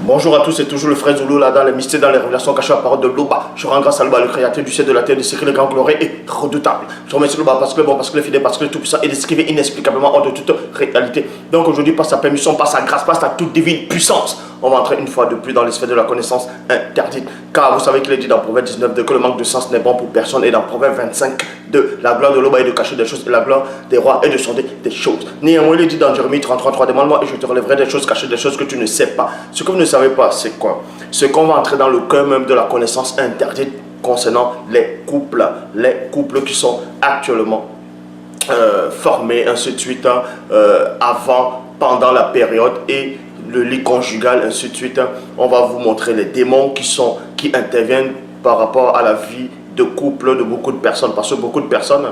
Bonjour à tous, c'est toujours le frère Zoulou là dans les mystères, dans les révélations cachées à la parole de Loba. Je rends grâce à Loba, le créateur du ciel, de la terre, de secrets, le grand glorieux et redoutable. Je remercie Loba parce que le bon, parce que le fidèle, parce que le tout-puissant et d'escriver inexplicablement hors de toute réalité. Donc aujourd'hui, par sa permission, par sa grâce, par sa toute divine puissance, on va entrer une fois de plus dans les sphères de la connaissance interdite. Car vous savez qu'il est dit dans Proverbe 19 que le manque de sens n'est bon pour personne, et dans Proverbe 25 la gloire de Loba est de cacher des choses et la gloire des rois est de sonder des choses. Néanmoins, il est dit dans Jérémie 33, demande-moi et je te relèverai des choses cachées, des choses que tu ne sais pas. Ce que vous ne savez pas, c'est quoi? C'est qu'on va entrer dans le cœur même de la connaissance interdite concernant les couples qui sont actuellement formés, ainsi de suite, avant, pendant la période et le lit conjugal, ainsi de suite. On va vous montrer les démons qui interviennent par rapport à la vie de couple de beaucoup de personnes, parce que beaucoup de personnes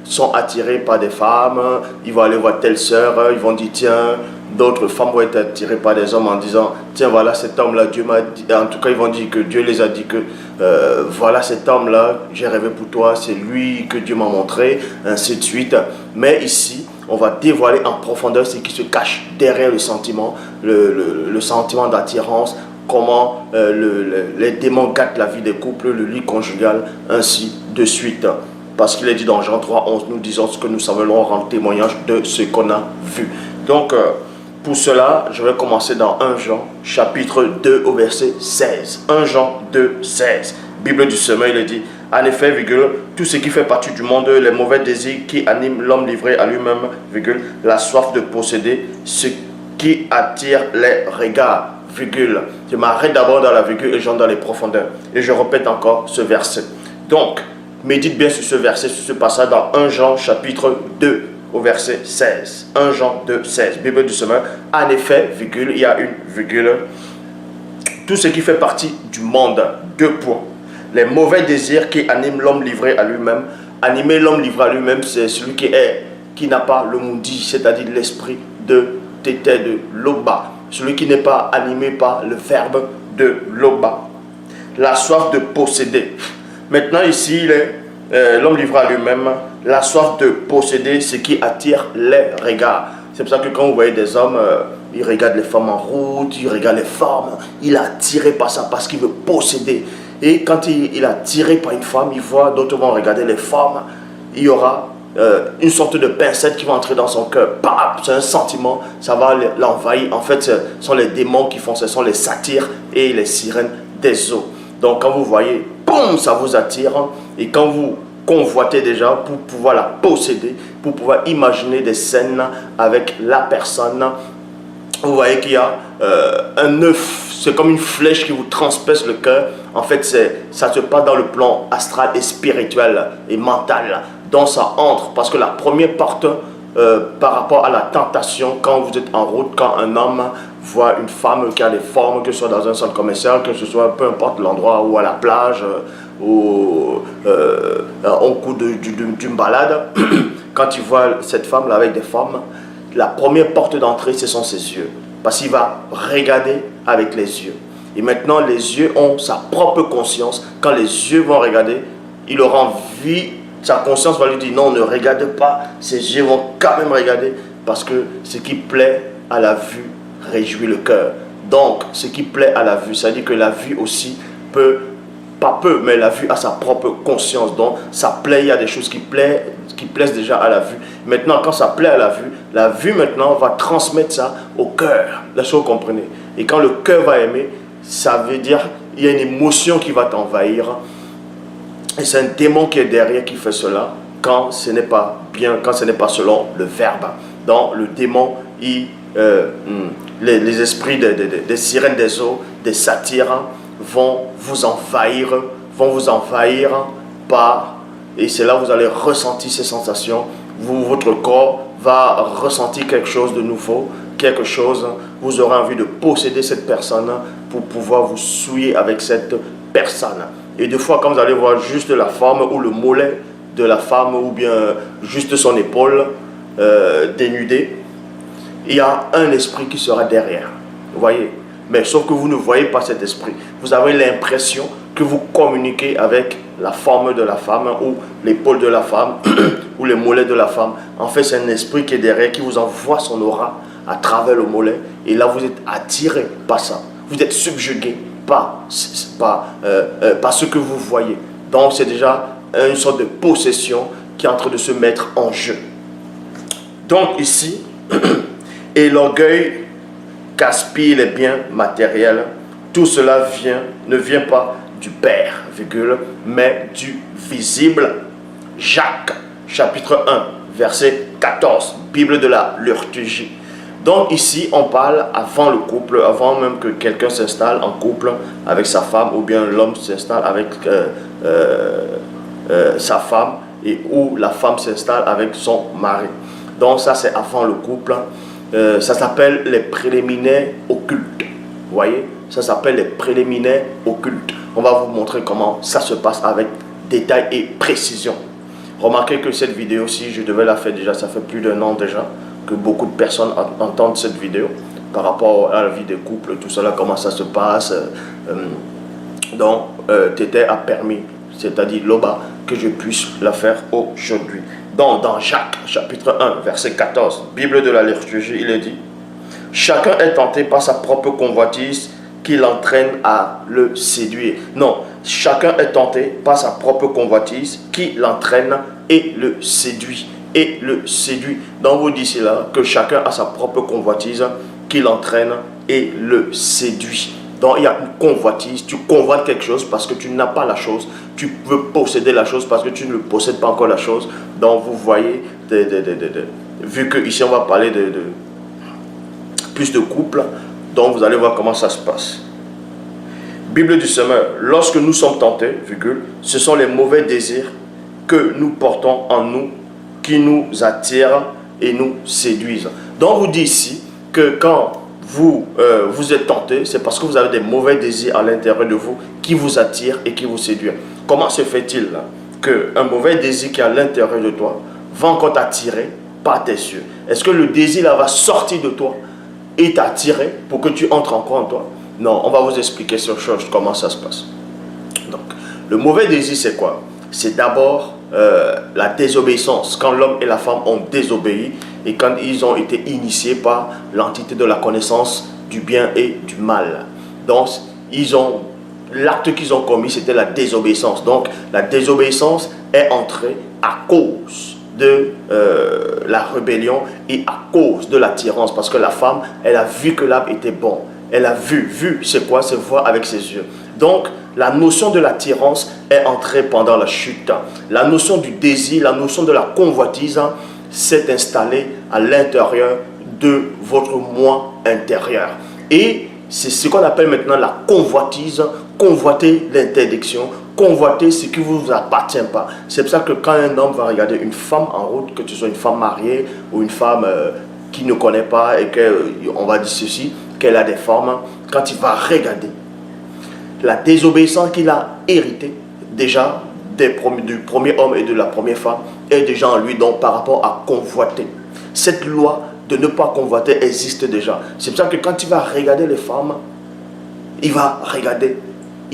sont attirées par des femmes, ils vont aller voir telle sœur, ils vont dire tiens, d'autres femmes vont être attirées par des hommes en disant tiens voilà cet homme là, Dieu m'a dit, en tout cas ils vont dire que Dieu les a dit que voilà cet homme là, j'ai rêvé pour toi, c'est lui que Dieu m'a montré, ainsi de suite. Mais ici on va dévoiler en profondeur ce qui se cache derrière le sentiment, le sentiment d'attirance, comment les démons gâtent la vie des couples, le lit conjugal, ainsi de suite. Parce qu'il est dit dans Jean 3:11, nous disons ce que nous savons rendre témoignage de ce qu'on a vu. Donc, pour cela, je vais commencer dans 1 Jean, chapitre 2, au verset 16. 1 Jean 2, 16. Bible du sommeil, il est dit, en effet, virgule, tout ce qui fait partie du monde, les mauvais désirs qui animent l'homme livré à lui-même, virgule, la soif de posséder, ce qui attire les regards. Virgule. Je m'arrête d'abord dans la virgule et j'entre dans les profondeurs. Et je répète encore ce verset. Donc, médite bien sur ce verset, sur ce passage dans 1 Jean chapitre 2 au verset 16. 1 Jean 2, 16. Bible du semeur. En effet, virgule, il y a une virgule. Tout ce qui fait partie du monde, 2 points. Les mauvais désirs qui animent l'homme livré à lui-même. Animer l'homme livré à lui-même, c'est celui qui n'a pas le moudi, c'est-à-dire l'esprit de Tété de Loba. Celui qui n'est pas animé par le verbe de Loba. La soif de posséder. Maintenant ici, l'homme livré à lui-même, la soif de posséder, ce qui attire les regards. C'est pour ça que quand vous voyez des hommes, ils regardent les femmes en route, ils regardent les femmes, il est attiré par ça parce qu'il veut posséder. Et quand il est attiré par une femme, il voit d'autres vont regarder les femmes, il y aura une sorte de pincette qui va entrer dans son cœur. C'est un sentiment, ça va l'envahir. En fait, ce sont les démons qui font, ce sont les satyres et les sirènes des eaux. Donc quand vous voyez, boum, ça vous attire. Et quand vous convoitez déjà pour pouvoir la posséder, pour pouvoir imaginer des scènes avec la personne, vous voyez qu'il y a un œuf, c'est comme une flèche qui vous transperce le cœur. En fait, ça se passe dans le plan astral et spirituel et mental. Donc ça entre, parce que la première porte par rapport à la tentation, quand vous êtes en route, quand un homme voit une femme qui a des formes, que ce soit dans un centre commercial, que ce soit peu importe l'endroit, ou à la plage, ou au cours d'une balade, quand il voit cette femme-là avec des formes, la première porte d'entrée, ce sont ses yeux. Parce qu'il va regarder avec les yeux. Et maintenant, les yeux ont sa propre conscience. Quand les yeux vont regarder, il aura envie, sa conscience va lui dire non, ne regarde pas. Ses yeux vont quand même regarder parce que ce qui plaît à la vue réjouit le cœur. Donc, ce qui plaît à la vue, ça dit que la vue aussi peut, pas peu, mais la vue a sa propre conscience. Donc, ça plaît, il y a des choses qui plaisent déjà à la vue. Maintenant, quand ça plaît à la vue maintenant va transmettre ça au cœur. Là, vous comprenez. Et quand le cœur va aimer, ça veut dire il y a une émotion qui va t'envahir. Et c'est un démon qui est derrière qui fait cela quand ce n'est pas bien, quand ce n'est pas selon le verbe. Donc le démon, les esprits des sirènes des eaux, des satyres vont vous envahir par, et c'est là où vous allez ressentir ces sensations. Votre corps va ressentir quelque chose de nouveau, quelque chose, vous aurez envie de posséder cette personne pour pouvoir vous souiller avec cette personne. Et des fois, quand vous allez voir juste la forme ou le mollet de la femme ou bien juste son épaule dénudée, il y a un esprit qui sera derrière. Vous voyez? Mais sauf que vous ne voyez pas cet esprit. Vous avez l'impression que vous communiquez avec la forme de la femme ou l'épaule de la femme ou les mollets de la femme. En fait, c'est un esprit qui est derrière, qui vous envoie son aura à travers le mollet. Et là, vous êtes attiré par ça. Vous êtes subjugué par ce que vous voyez. Donc c'est déjà une sorte de possession qui est en train de se mettre en jeu. Donc ici, et l'orgueil gaspille les biens matériels. Tout cela ne vient pas du Père, virgule, mais du visible. Jacques, chapitre 1, verset 14, Bible de la liturgie. Donc ici, on parle avant le couple, avant même que quelqu'un s'installe en couple avec sa femme, ou bien l'homme s'installe avec sa femme, et où la femme s'installe avec son mari. Donc ça, c'est avant le couple. Ça s'appelle les préliminaires occultes. Vous voyez, ça s'appelle les préliminaires occultes. On va vous montrer comment ça se passe avec détail et précision. Remarquez que cette vidéo-ci, je devais la faire déjà, ça fait plus d'1 an déjà que beaucoup de personnes entendent cette vidéo par rapport à la vie des couples, tout cela, comment ça se passe. Donc, Tété a permis, c'est-à-dire Loba, que je puisse la faire aujourd'hui. Donc, dans Jacques, chapitre 1, verset 14, Bible de la liturgie, il est dit: chacun est tenté par sa propre convoitise qui l'entraîne à le séduire. Non, chacun est tenté par sa propre convoitise qui l'entraîne et le séduit. Et le séduit. Donc vous dites là que chacun a sa propre convoitise qui l'entraîne et le séduit. Donc il y a une convoitise, tu convoites quelque chose parce que tu n'as pas la chose, tu veux posséder la chose parce que tu ne possèdes pas encore la chose. Donc vous voyez, vu que ici on va parler de plus de couple, donc vous allez voir comment ça se passe. Bible du semeur: lorsque nous sommes tentés, virgule, ce sont les mauvais désirs que nous portons en nous qui nous attirent et nous séduisent. Donc vous dit ici que quand vous êtes tenté, c'est parce que vous avez des mauvais désirs à l'intérieur de vous qui vous attirent et qui vous séduisent. Comment se fait-il qu'un mauvais désir qui est à l'intérieur de toi va encore t'attirer par tes yeux? Est-ce que le désir là va sortir de toi et t'attirer pour que tu entres encore en toi? Non, on va vous expliquer sur chose, comment ça se passe. Donc, le mauvais désir, c'est quoi? C'est d'abord la désobéissance. Quand l'homme et la femme ont désobéi et quand ils ont été initiés par l'entité de la connaissance du bien et du mal. Donc, l'acte qu'ils ont commis, c'était la désobéissance. Donc, la désobéissance est entrée à cause de la rébellion et à cause de l'attirance. Parce que la femme, elle a vu que l'arbre était bon. Elle a vu, c'est quoi? C'est voir avec ses yeux. Donc, la notion de l'attirance est entrée pendant la chute. La notion du désir, la notion de la convoitise s'est installée à l'intérieur de votre moi intérieur. Et c'est ce qu'on appelle maintenant la convoitise. Convoiter l'interdiction, convoiter ce qui ne vous appartient pas. C'est pour ça que quand un homme va regarder une femme en route, que ce soit une femme mariée ou une femme qui ne connaît pas et qu'on va dire ceci, qu'elle a des formes, quand il va regarder la désobéissance qu'il a héritée déjà du premier homme et de la première femme est déjà en lui, donc par rapport à convoiter. Cette loi de ne pas convoiter existe déjà. C'est pour ça que quand il va regarder les femmes, il va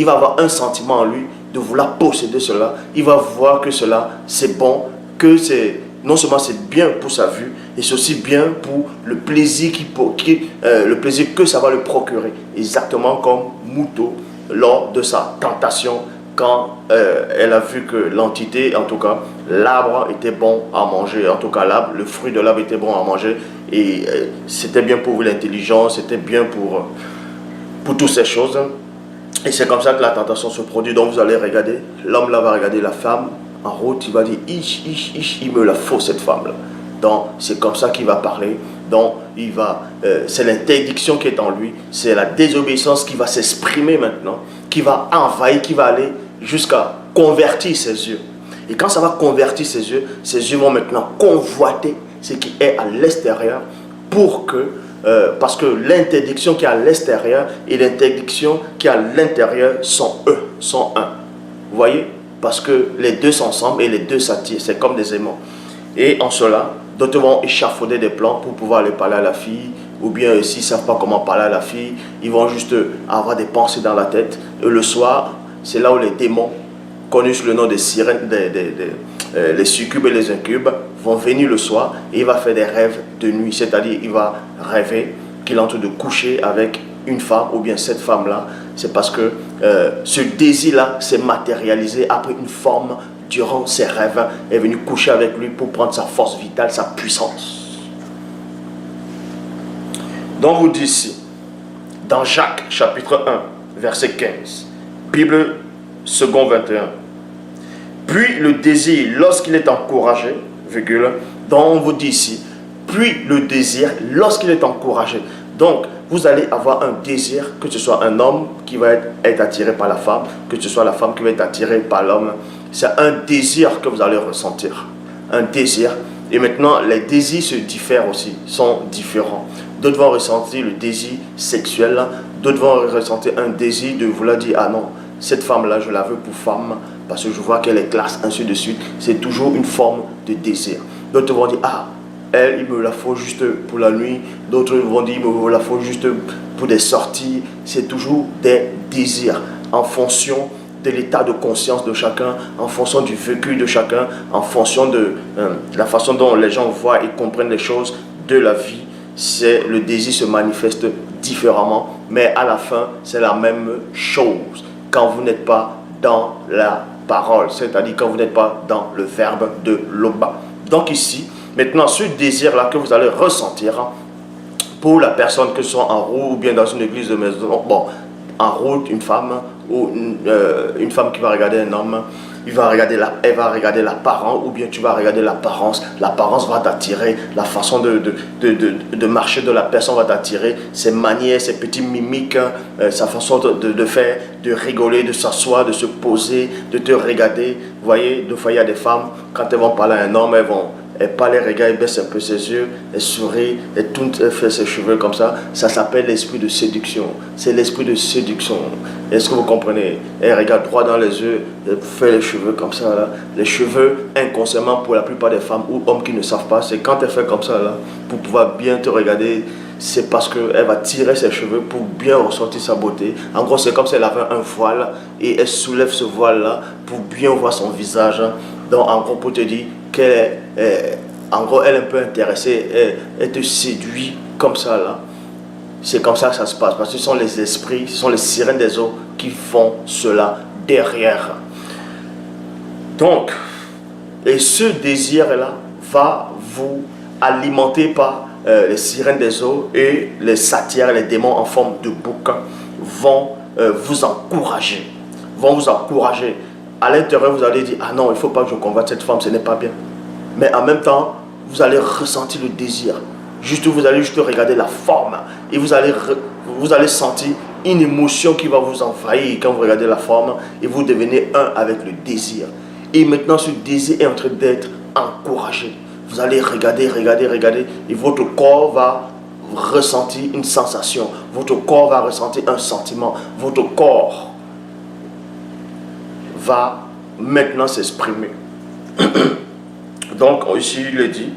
avoir un sentiment en lui de vouloir posséder cela. Il va voir que cela c'est bon, que c'est non seulement c'est bien pour sa vue, et c'est aussi bien pour le plaisir, le plaisir que ça va le procurer. Exactement comme Mouto lors de sa tentation, quand elle a vu que l'entité, en tout cas l'arbre était bon à manger, en tout cas le fruit de l'arbre était bon à manger, et c'était bien pour l'intelligence, c'était bien pour toutes ces choses. Et c'est comme ça que la tentation se produit. Donc vous allez regarder, l'homme là va regarder la femme en route, il va dire il me la faut cette femme là. Donc c'est comme ça qu'il va parler. Donc c'est l'interdiction qui est en lui, c'est la désobéissance qui va s'exprimer maintenant, qui va envahir, qui va aller jusqu'à convertir ses yeux. Et quand ça va convertir ses yeux vont maintenant convoiter ce qui est à l'extérieur pour que parce que l'interdiction qui est à l'extérieur et l'interdiction qui est à l'intérieur sont un. Vous voyez? Parce que les deux sont ensemble et les deux s'attirent. C'est comme des aimants. Et en cela, d'autres vont échafauder des plans pour pouvoir aller parler à la fille. Ou bien s'ils ne savent pas comment parler à la fille, ils vont juste avoir des pensées dans la tête. Et le soir, c'est là où les démons, connus sous le nom des sirènes, les succubes et les incubes, vont venir le soir et il va faire des rêves de nuit. C'est-à-dire il va rêver qu'il est en train de coucher avec une femme ou bien cette femme-là, c'est parce que ce désir-là s'est matérialisé après une forme durant ses rêves, est venu coucher avec lui pour prendre sa force vitale, sa puissance. Donc vous dit ici, dans Jacques chapitre 1, verset 15, Bible second 21, puis le désir lorsqu'il est encouragé, virgule, donc on vous dit ici, puis le désir lorsqu'il est encouragé. Donc, vous allez avoir un désir, que ce soit un homme qui va être attiré par la femme, que ce soit la femme qui va être attirée par l'homme. C'est un désir que vous allez ressentir. Un désir. Et maintenant, les désirs se diffèrent aussi, sont différents. D'autres vont ressentir le désir sexuel, d'autres vont ressentir un désir de vouloir dire, ah non, cette femme-là, je la veux pour femme, parce que je vois qu'elle est classe, ainsi de suite. C'est toujours une forme de désir. D'autres vont dire, ah, elle, il me la faut juste pour la nuit. D'autres vont dire, il me la faut juste pour des sorties. C'est toujours des désirs en fonction de l'état de conscience de chacun, en fonction du vécu de chacun, en fonction de la façon dont les gens voient et comprennent les choses de la vie. Le désir se manifeste différemment, mais à la fin, c'est la même chose quand vous n'êtes pas dans la parole, c'est-à-dire quand vous n'êtes pas dans le verbe de Loba. Donc ici, maintenant, ce désir-là que vous allez ressentir pour la personne, que ce soit en route ou bien dans une église de maison, bon, en route, une femme ou une femme qui va regarder un homme, elle va regarder l'apparence ou bien tu vas regarder l'apparence. L'apparence va t'attirer, la façon de marcher de la personne va t'attirer, ses manières, ses petits mimiques, sa façon de faire, de rigoler, de s'asseoir, de se poser, de te regarder. Vous voyez, des fois il y a des femmes, quand elles vont parler à un homme, elle parle, elle regarde, elle baisse un peu ses yeux, elle sourit, elle fait ses cheveux comme ça. Ça s'appelle l'esprit de séduction. C'est l'esprit de séduction. Est-ce que vous comprenez? Elle regarde droit dans les yeux, elle fait les cheveux comme ça. Là. Les cheveux, inconsciemment, pour la plupart des femmes ou hommes qui ne savent pas, c'est quand elle fait comme ça, là, pour pouvoir bien te regarder, c'est parce qu'elle va tirer ses cheveux pour bien ressortir sa beauté. En gros, c'est comme si elle avait un voile et elle soulève ce voile-là pour bien voir son visage. Donc, en gros, pour te dire qu'elle est un peu intéressée, elle te séduit comme ça là. C'est comme ça que ça se passe, parce que ce sont les esprits, ce sont les sirènes des eaux qui font cela derrière. Donc, et ce désir-là va vous alimenter par les sirènes des eaux, et les satyres, les démons en forme de bouc vont vous encourager. À l'intérieur, vous allez dire, ah non, il ne faut pas que je convoite cette femme, ce n'est pas bien. Mais en même temps, vous allez ressentir le désir. Vous allez juste regarder la forme. Et vous allez sentir une émotion qui va vous envahir quand vous regardez la forme. Et vous devenez un avec le désir. Et maintenant, ce désir est en train d'être encouragé. Vous allez regarder. Et votre corps va ressentir une sensation. Votre corps va ressentir un sentiment. Votre corps va maintenant s'exprimer. Donc ici il est dit,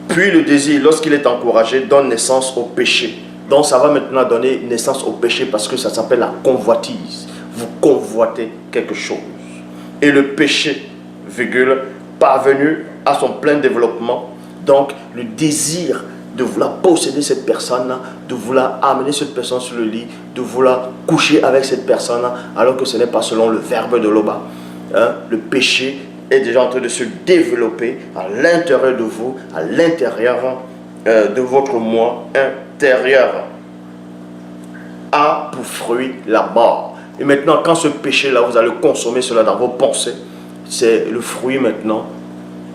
puis le désir lorsqu'il est encouragé donne naissance au péché. Donc ça va maintenant donner naissance au péché parce que ça s'appelle la convoitise. Vous convoitez quelque chose. Et le péché, virgule, parvenu à son plein développement, donc le désir de vouloir posséder cette personne, de vouloir amener cette personne sur le lit, de vouloir coucher avec cette personne, alors que ce n'est pas selon le verbe de Loba. Le péché est déjà en train de se développer à l'intérieur de vous, à l'intérieur de votre moi intérieur, a pour fruit la mort. Et maintenant, quand ce péché-là, vous allez consommer cela dans vos pensées, c'est le fruit maintenant,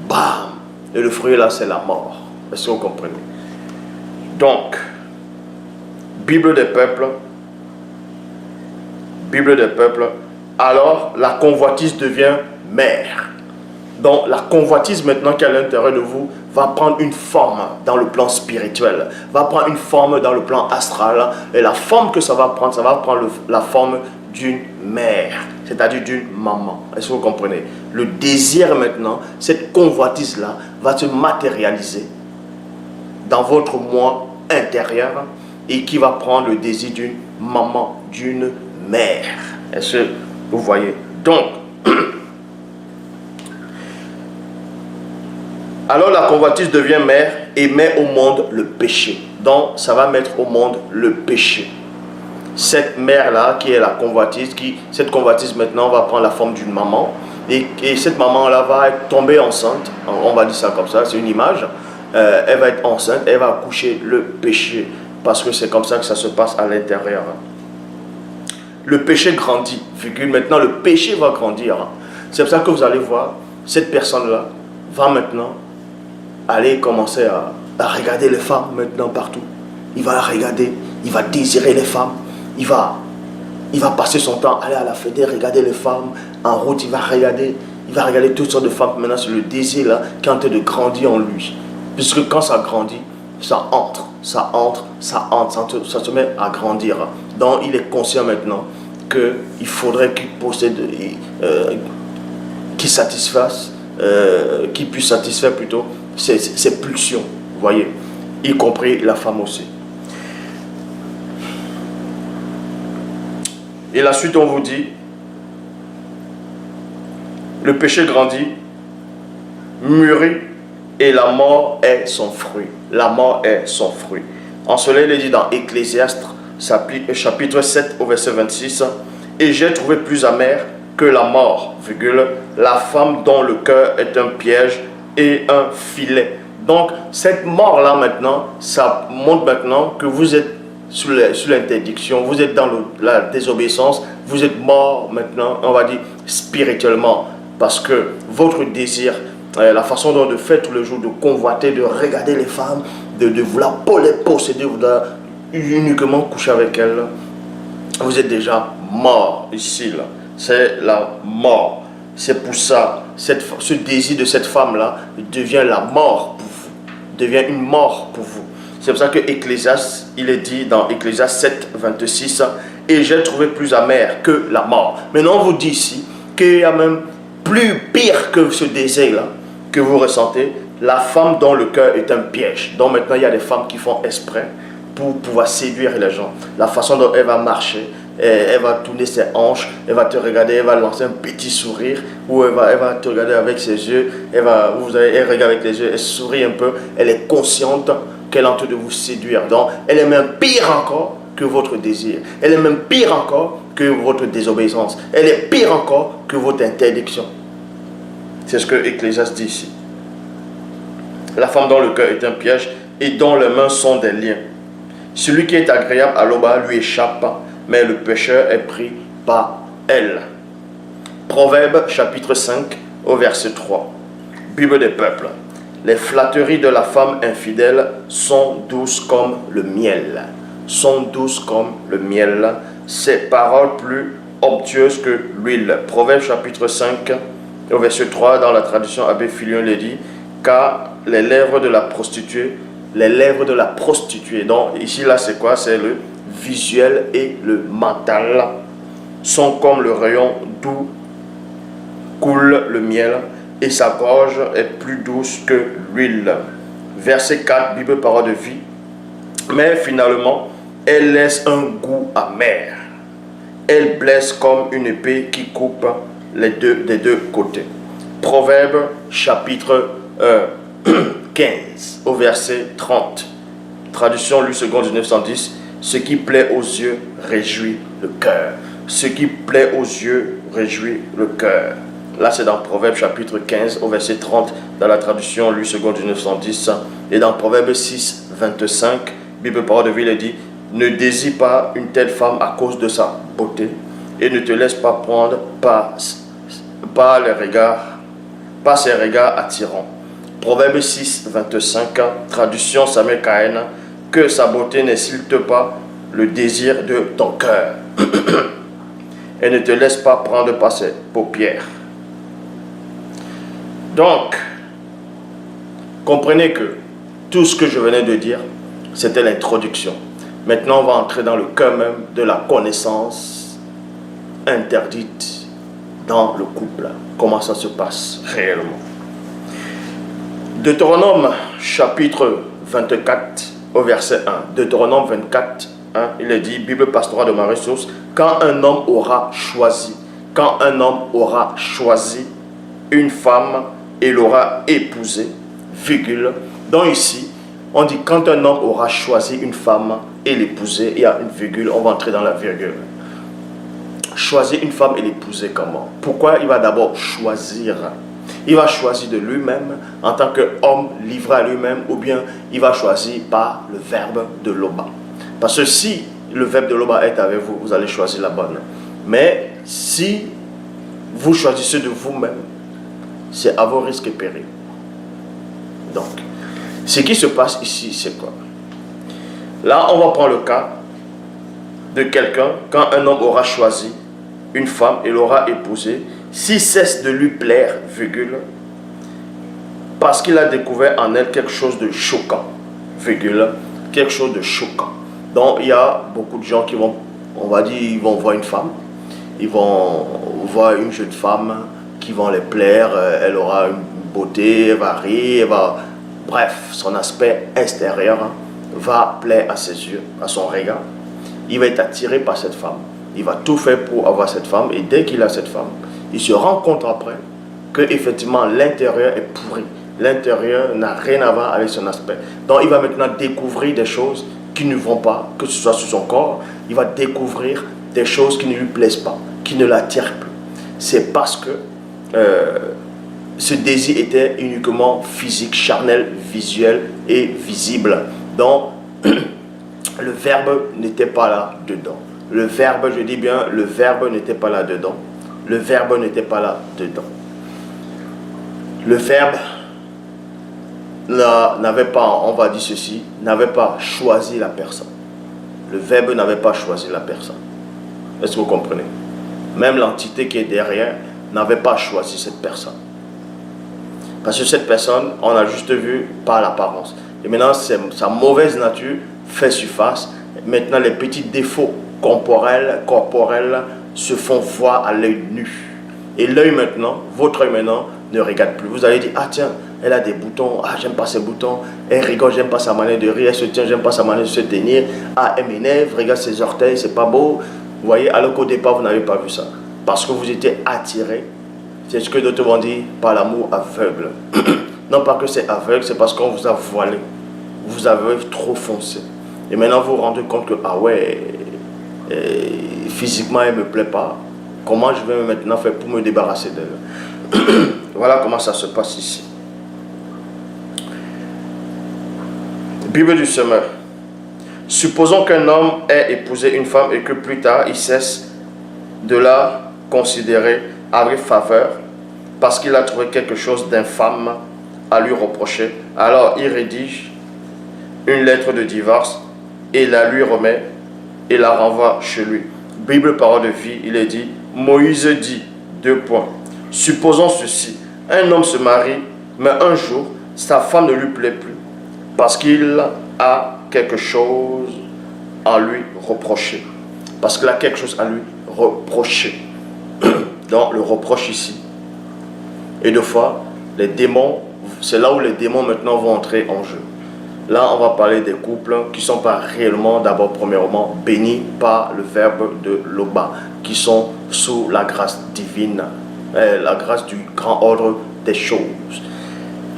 bam, et le fruit là, c'est la mort. Est-ce que vous comprenez? Donc, Bible des peuples, alors la convoitise devient mère. Donc la convoitise maintenant qui est à l'intérieur de vous va prendre une forme dans le plan spirituel, va prendre une forme dans le plan astral, et la forme que ça va prendre la forme d'une mère, c'est-à-dire d'une maman. Est-ce que vous comprenez? Le désir maintenant, cette convoitise-là va se matérialiser dans votre moi intérieur et qui va prendre le désir d'une maman, d'une mère. Est-ce que vous voyez? Donc, alors la convoitise devient mère et met au monde le péché. Donc, ça va mettre au monde le péché. Cette mère-là, qui est la convoitise, cette convoitise maintenant va prendre la forme d'une maman. Et cette maman-là va être tombée enceinte. On va dire ça comme ça, c'est une image. Elle va être enceinte, elle va accoucher le péché. Parce que c'est comme ça que ça se passe à l'intérieur. Le péché grandit, virgule. Maintenant, le péché va grandir. C'est pour ça que vous allez voir, cette personne-là va maintenant aller commencer à regarder les femmes maintenant partout. Il va la regarder, il va désirer les femmes. Il va passer son temps à aller à la fête, regarder les femmes. En route, il va regarder toutes sortes de femmes. Maintenant, c'est le désir là qui est en train de grandir en lui. Puisque quand ça grandit, ça entre, ça se met à grandir. Donc, il est conscient maintenant qu'il faudrait qu'il possède, qu'il satisfasse, qu'il puisse satisfaire plutôt ses pulsions, vous voyez, y compris la femme aussi. Et la suite, on vous dit, le péché grandit, mûrit, et la mort est son fruit. La mort est son fruit. En cela, il est dit dans Ecclésiaste, chapitre 7, au verset 26, « Et j'ai trouvé plus amer que la mort, virgule, la femme dont le cœur est un piège et un filet. » Donc, cette mort-là maintenant, ça montre maintenant que vous êtes sous l'interdiction, vous êtes dans la désobéissance, vous êtes mort maintenant, on va dire spirituellement, parce que votre désir, la façon dont de faire tous les jours, de convoiter, de regarder les femmes, de vouloir les posséder, vouloir uniquement coucher avec elles, vous êtes déjà mort ici, là. C'est la mort. C'est pour ça, ce désir de cette femme-là devient la mort pour vous, devient une mort pour vous. C'est pour ça que Ecclésiaste, il est dit dans Ecclésiaste 7, 26, « Et j'ai trouvé plus amer que la mort. » Maintenant, on vous dit ici qu'il y a même plus pire que ce désir-là que vous ressentez, la femme dont le cœur est un piège. Donc maintenant, il y a des femmes qui font exprès pour pouvoir séduire les gens. La façon dont elle va marcher, elle va tourner ses hanches, elle va te regarder, elle va lancer un petit sourire, ou elle va te regarder avec ses yeux, elle regarde avec les yeux, elle sourit un peu, elle est consciente qu'elle est en train de vous séduire. Donc, elle est même pire encore que votre désir. Elle est même pire encore que votre désobéissance. Elle est pire encore que votre interdiction. C'est ce que Ecclésiaste dit ici. La femme dont le cœur est un piège et dont les mains sont des liens. Celui qui est agréable à l'oba lui échappe, mais le pécheur est pris par elle. Proverbe chapitre 5 au verset 3. Bible des peuples. Les flatteries de la femme infidèle sont douces comme le miel. Sont douces comme le miel. Ses paroles plus onctueuses que l'huile. Proverbe chapitre 5 au verset 3 dans la traduction Abbé Filion le dit, car les lèvres de la prostituée, donc ici là c'est quoi? C'est le visuel et le mental, sont comme le rayon d'où coule le miel, et sa gorge est plus douce que l'huile. Verset 4, Bible parole de vie. Mais finalement, elle laisse un goût amer. Elle blesse comme une épée qui coupe des deux côtés. Proverbe chapitre 15 au verset 30. Traduction Louis II 1910. Ce qui plaît aux yeux réjouit le cœur. Ce qui plaît aux yeux réjouit le cœur. Là, c'est dans Proverbe chapitre 15 au verset 30, dans la traduction Louis II 1910. Et dans Proverbe 6, 25, Bible parole de vie, il dit, ne désire pas une telle femme à cause de sa beauté et ne te laisse pas prendre par ses regards attirants. Proverbe 6, 25, traduction Samuel Cahen, que sa beauté n'insulte pas le désir de ton cœur et ne te laisse pas prendre par ses paupières. Donc, comprenez que tout ce que je venais de dire, c'était l'introduction. Maintenant, on va entrer dans le cœur même de la connaissance interdite dans le couple. Comment ça se passe réellement. Deutéronome chapitre 24 au verset 1. Deutéronome 24, 1, il est dit, Bible pastorale de ma ressource, quand un homme aura choisi une femme et l'aura épousée, virgule. Donc ici, On dit quand un homme aura choisi une femme et l'épouser, il y a une virgule, on va entrer dans la virgule. Choisir une femme et l'épouser comment? Pourquoi il va d'abord choisir? Il va choisir de lui-même en tant qu'homme livré à lui-même, ou bien il va choisir par le verbe de Loba. Parce que si le verbe de Loba est avec vous, vous allez choisir la bonne. Mais si vous choisissez de vous-même, c'est à vos risques et périls. Donc, ce qui se passe ici, c'est quoi? Là, on va prendre le cas de quelqu'un, quand un homme aura choisi une femme et l'aura épousée, s'il cesse de lui plaire, virgule, parce qu'il a découvert en elle quelque chose de choquant, virgule, quelque chose de choquant. Donc, il y a beaucoup de gens qui vont, on va dire, ils vont voir une femme, ils vont voir une jeune femme qui va les plaire, elle aura une beauté, elle va rire, elle va... Bref, son aspect extérieur va plaire à ses yeux, à son regard. Il va être attiré par cette femme. Il va tout faire pour avoir cette femme. Et dès qu'il a cette femme, il se rend compte après que effectivement l'intérieur est pourri. L'intérieur n'a rien à voir avec son aspect. Donc il va maintenant découvrir des choses qui ne vont pas, que ce soit sur son corps. Il va découvrir des choses qui ne lui plaisent pas, qui ne l'attirent plus. C'est parce que ce désir était uniquement physique, charnel, visuel et visible. Donc, le verbe n'était pas là dedans. Le verbe, je dis bien, le verbe n'était pas là dedans. Le verbe n'était pas là dedans. Le verbe n'avait pas, on va dire ceci, n'avait pas choisi la personne. Le verbe n'avait pas choisi la personne. Est-ce que vous comprenez? Même l'entité qui est derrière n'avait pas choisi cette personne. Parce que cette personne, on a juste vu par l'apparence. Et maintenant, sa mauvaise nature fait surface. Maintenant, les petits défauts corporels se font voir à l'œil nu. Et l'œil maintenant, votre œil maintenant, ne regarde plus. Vous allez dire, ah tiens, elle a des boutons, ah j'aime pas ses boutons, elle rigole, j'aime pas sa manière de rire, elle se tient, j'aime pas sa manière de se tenir, ah elle m'énerve, regarde ses orteils, c'est pas beau. Vous voyez, alors qu'au départ, vous n'avez pas vu ça. Parce que vous étiez attiré, c'est ce que d'autres vont dire, par l'amour aveugle. Non pas que c'est aveugle, c'est parce qu'on vous a voilé. Vous avez trop foncé. Et maintenant, vous vous rendez compte que, ah ouais, physiquement, elle ne me plaît pas. Comment je vais maintenant faire pour me débarrasser d'elle? Voilà comment ça se passe ici. Bible du semeur. Supposons qu'un homme ait épousé une femme et que plus tard, il cesse de la considérer avec faveur parce qu'il a trouvé quelque chose d'infâme à lui reprocher. Alors, il rédige une lettre de divorce et la lui remet et la renvoie chez lui. Bible parole de vie, il est dit, Moïse dit, 2 points. Supposons ceci, un homme se marie, mais un jour, sa femme ne lui plaît plus parce qu'il a quelque chose à lui reprocher. Parce qu'il a quelque chose à lui reprocher. Donc, le reproche ici. Et deux fois, les démons, c'est là où les démons maintenant vont entrer en jeu. Là, on va parler des couples qui ne sont pas réellement, d'abord, premièrement, bénis par le verbe de Loba, qui sont sous la grâce divine, la grâce du grand ordre des choses.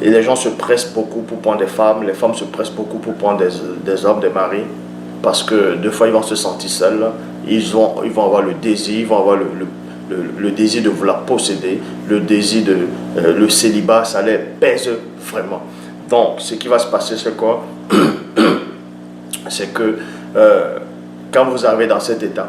Et les gens se pressent beaucoup pour prendre des femmes, les femmes se pressent beaucoup pour prendre des hommes, des maris, parce que deux fois, ils vont se sentir seuls, ils vont avoir le désir, ils vont avoir le désir de vouloir posséder, le désir de... le célibat, ça les pèse vraiment. Donc, ce qui va se passer, c'est quoi? C'est que quand vous arrivez dans cet état,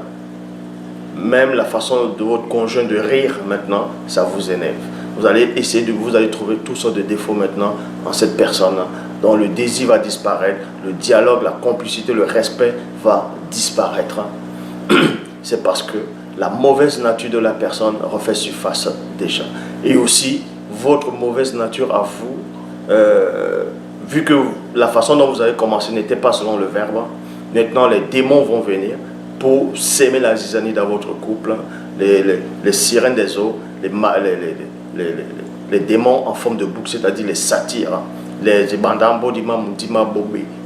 même la façon de votre conjoint de rire maintenant, ça vous énerve. Vous allez essayer vous allez trouver toutes sortes de défauts maintenant en cette personne, dont le désir va disparaître, le dialogue, la complicité, le respect va disparaître. C'est parce que la mauvaise nature de la personne refait surface déjà. Et aussi, votre mauvaise nature à vous, vu que la façon dont vous avez commencé n'était pas selon le verbe, maintenant les démons vont venir pour s'aimer la zizanie dans votre couple, les sirènes des eaux, les démons en forme de bouc, c'est-à-dire les satyres, les bandambo,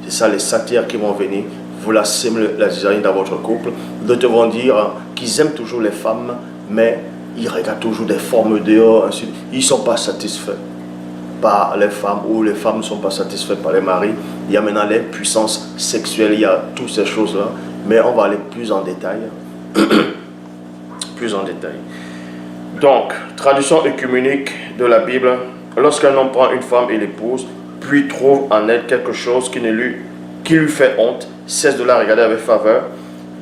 c'est ça les satyres qui vont venir, vous la s'aimer la zizanie dans votre couple. D'autres vont dire qu'ils aiment toujours les femmes, mais ils regardent toujours des formes dehors, ils ne sont pas satisfaits. par les femmes, ou les femmes ne sont pas satisfaites par les maris. Il y a maintenant les puissances sexuelles, il y a toutes ces choses-là, mais on va aller plus en détail. Plus en détail. Donc, traduction œcuménique de la Bible. Lorsqu'un homme prend une femme et l'épouse, puis trouve en elle quelque chose qui lui fait honte, cesse de la regarder avec faveur.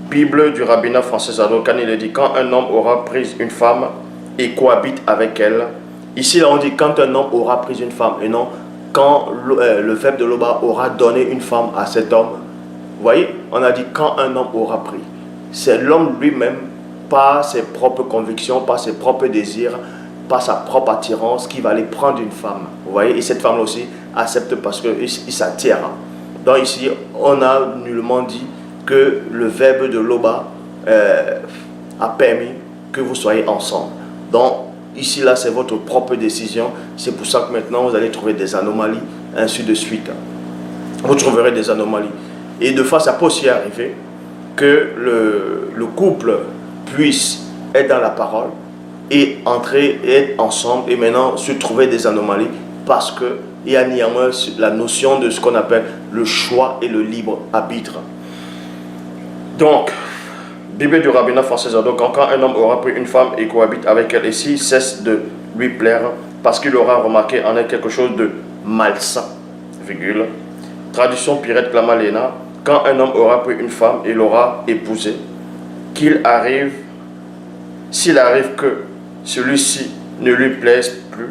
Bible du rabbinat français Zadok, il dit quand un homme aura pris une femme et cohabite avec elle. Ici, là, on dit quand un homme aura pris une femme, et non quand le verbe de Loba aura donné une femme à cet homme. Vous voyez, on a dit quand un homme aura pris. C'est l'homme lui-même, par ses propres convictions, par ses propres désirs, par sa propre attirance, qui va aller prendre une femme. Vous voyez, et cette femme aussi accepte parce qu'il s'attire. Donc ici, on a nullement dit que le verbe de Loba a permis que vous soyez ensemble. Donc ici, là, c'est votre propre décision. C'est pour ça que maintenant, vous allez trouver des anomalies, ainsi de suite. Vous trouverez des anomalies. Et de fois, ça peut aussi arriver que le couple puisse être dans la parole et entrer et être ensemble et maintenant se trouver des anomalies parce qu'il y a néanmoins la notion de ce qu'on appelle le choix et le libre arbitre. Donc, Bible du rabbinat français, donc quand un homme aura pris une femme et cohabite avec elle et s'il cesse de lui plaire parce qu'il aura remarqué en elle quelque chose de malsain, virgule. Traduction Pirette Clamalena, quand un homme aura pris une femme et l'aura épousée, s'il arrive que celui-ci ne lui plaise plus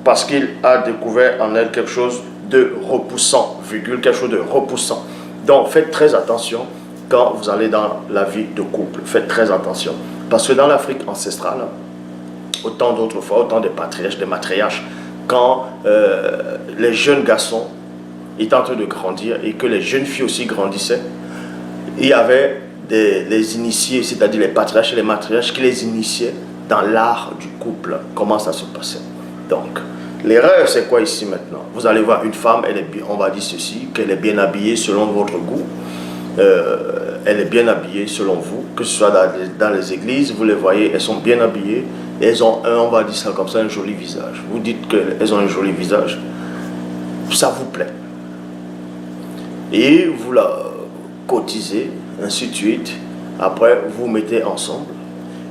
parce qu'il a découvert en elle quelque chose de repoussant, virgule, quelque chose de repoussant. Donc faites très attention quand vous allez dans la vie de couple, faites très attention. Parce que dans l'Afrique ancestrale, autant d'autres fois, autant des patriarches, des matriarches, quand les jeunes garçons étaient en train de grandir et que les jeunes filles aussi grandissaient, il y avait les initiés, c'est-à-dire les patriarches et les matriarches qui les initiaient dans l'art du couple. Comment ça se passait? Donc, l'erreur, c'est quoi ici maintenant? Vous allez voir une femme, on va dire ceci, qu'elle est bien habillée selon votre goût. Elle est bien habillée selon vous, que ce soit dans les églises, vous les voyez, elles sont bien habillées. Et elles ont, on va dire ça comme ça, un joli visage. Vous dites qu'elles ont un joli visage, ça vous plaît. Et vous la cotisez, ainsi de suite. Après, vous mettez ensemble.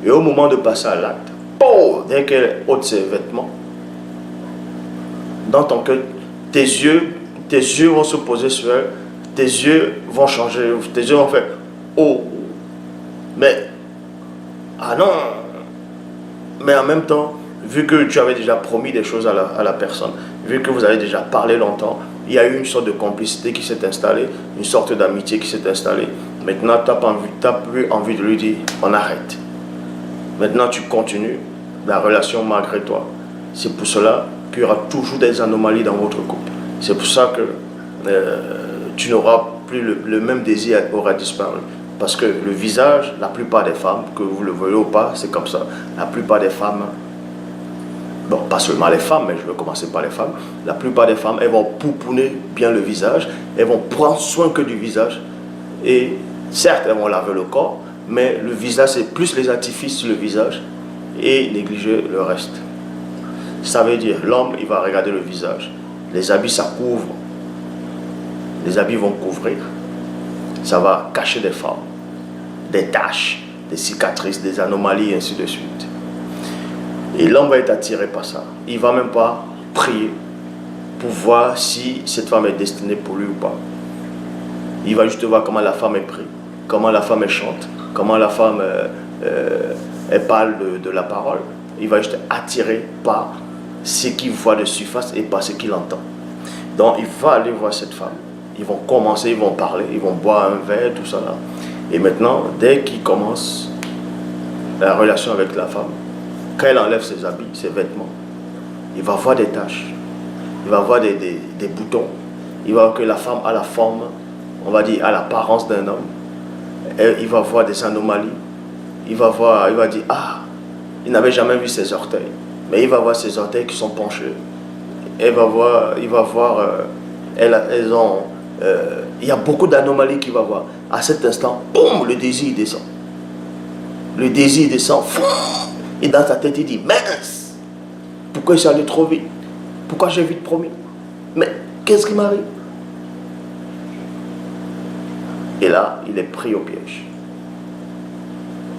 Et au moment de passer à l'acte, dès qu'elle ôte ses vêtements, dans ton cœur, tes yeux vont se poser sur elle, tes yeux vont changer, tes yeux vont faire oh, mais ah non, mais en même temps, vu que tu avais déjà promis des choses à la personne, vu que vous avez déjà parlé longtemps, il y a eu une sorte de complicité qui s'est installée, une sorte d'amitié qui s'est installée. Maintenant, tu n'as plus envie de lui dire on arrête. Maintenant, tu continues la relation malgré toi. C'est pour cela qu'il y aura toujours des anomalies dans votre couple. C'est pour ça que tu n'auras plus le même désir aura disparu. Parce que le visage, la plupart des femmes, que vous le voyez ou pas, c'est comme ça. La plupart des femmes, bon, pas seulement les femmes, mais je vais commencer par les femmes. La plupart des femmes, elles vont pouponner bien le visage, elles vont prendre soin que du visage. Et certes, elles vont laver le corps, mais le visage, c'est plus les artifices sur le visage et négliger le reste. Ça veut dire, l'homme, il va regarder le visage. Les habits, ça couvre. Les habits vont couvrir. Ça va cacher des formes, des taches, des cicatrices, des anomalies, et ainsi de suite. Et l'homme va être attiré par ça. Il ne va même pas prier pour voir si cette femme est destinée pour lui ou pas. Il va juste voir comment la femme est prise, comment la femme chante, comment la femme elle parle de la parole. Il va juste être attiré par ce qu'il voit de surface et par ce qu'il entend. Donc il va aller voir cette femme. Ils vont commencer, ils vont parler, ils vont boire un verre, tout ça là. Et maintenant, dès qu'il commence la relation avec la femme, quand elle enlève ses habits, ses vêtements, il va voir des taches, il va voir des boutons, il va voir que la femme a la forme, on va dire, à l'apparence d'un homme. Et il va voir des anomalies, il va dire, ah, il n'avait jamais vu ses orteils, mais il va voir ses orteils qui sont penchés. Il y a beaucoup d'anomalies qu'il va voir. À cet instant, boum, le désir descend. Le désir descend, et dans sa tête, il dit, mince, pourquoi je suis allé trop vite? Pourquoi j'ai vite promis? Mais qu'est-ce qui m'arrive? Et là, il est pris au piège.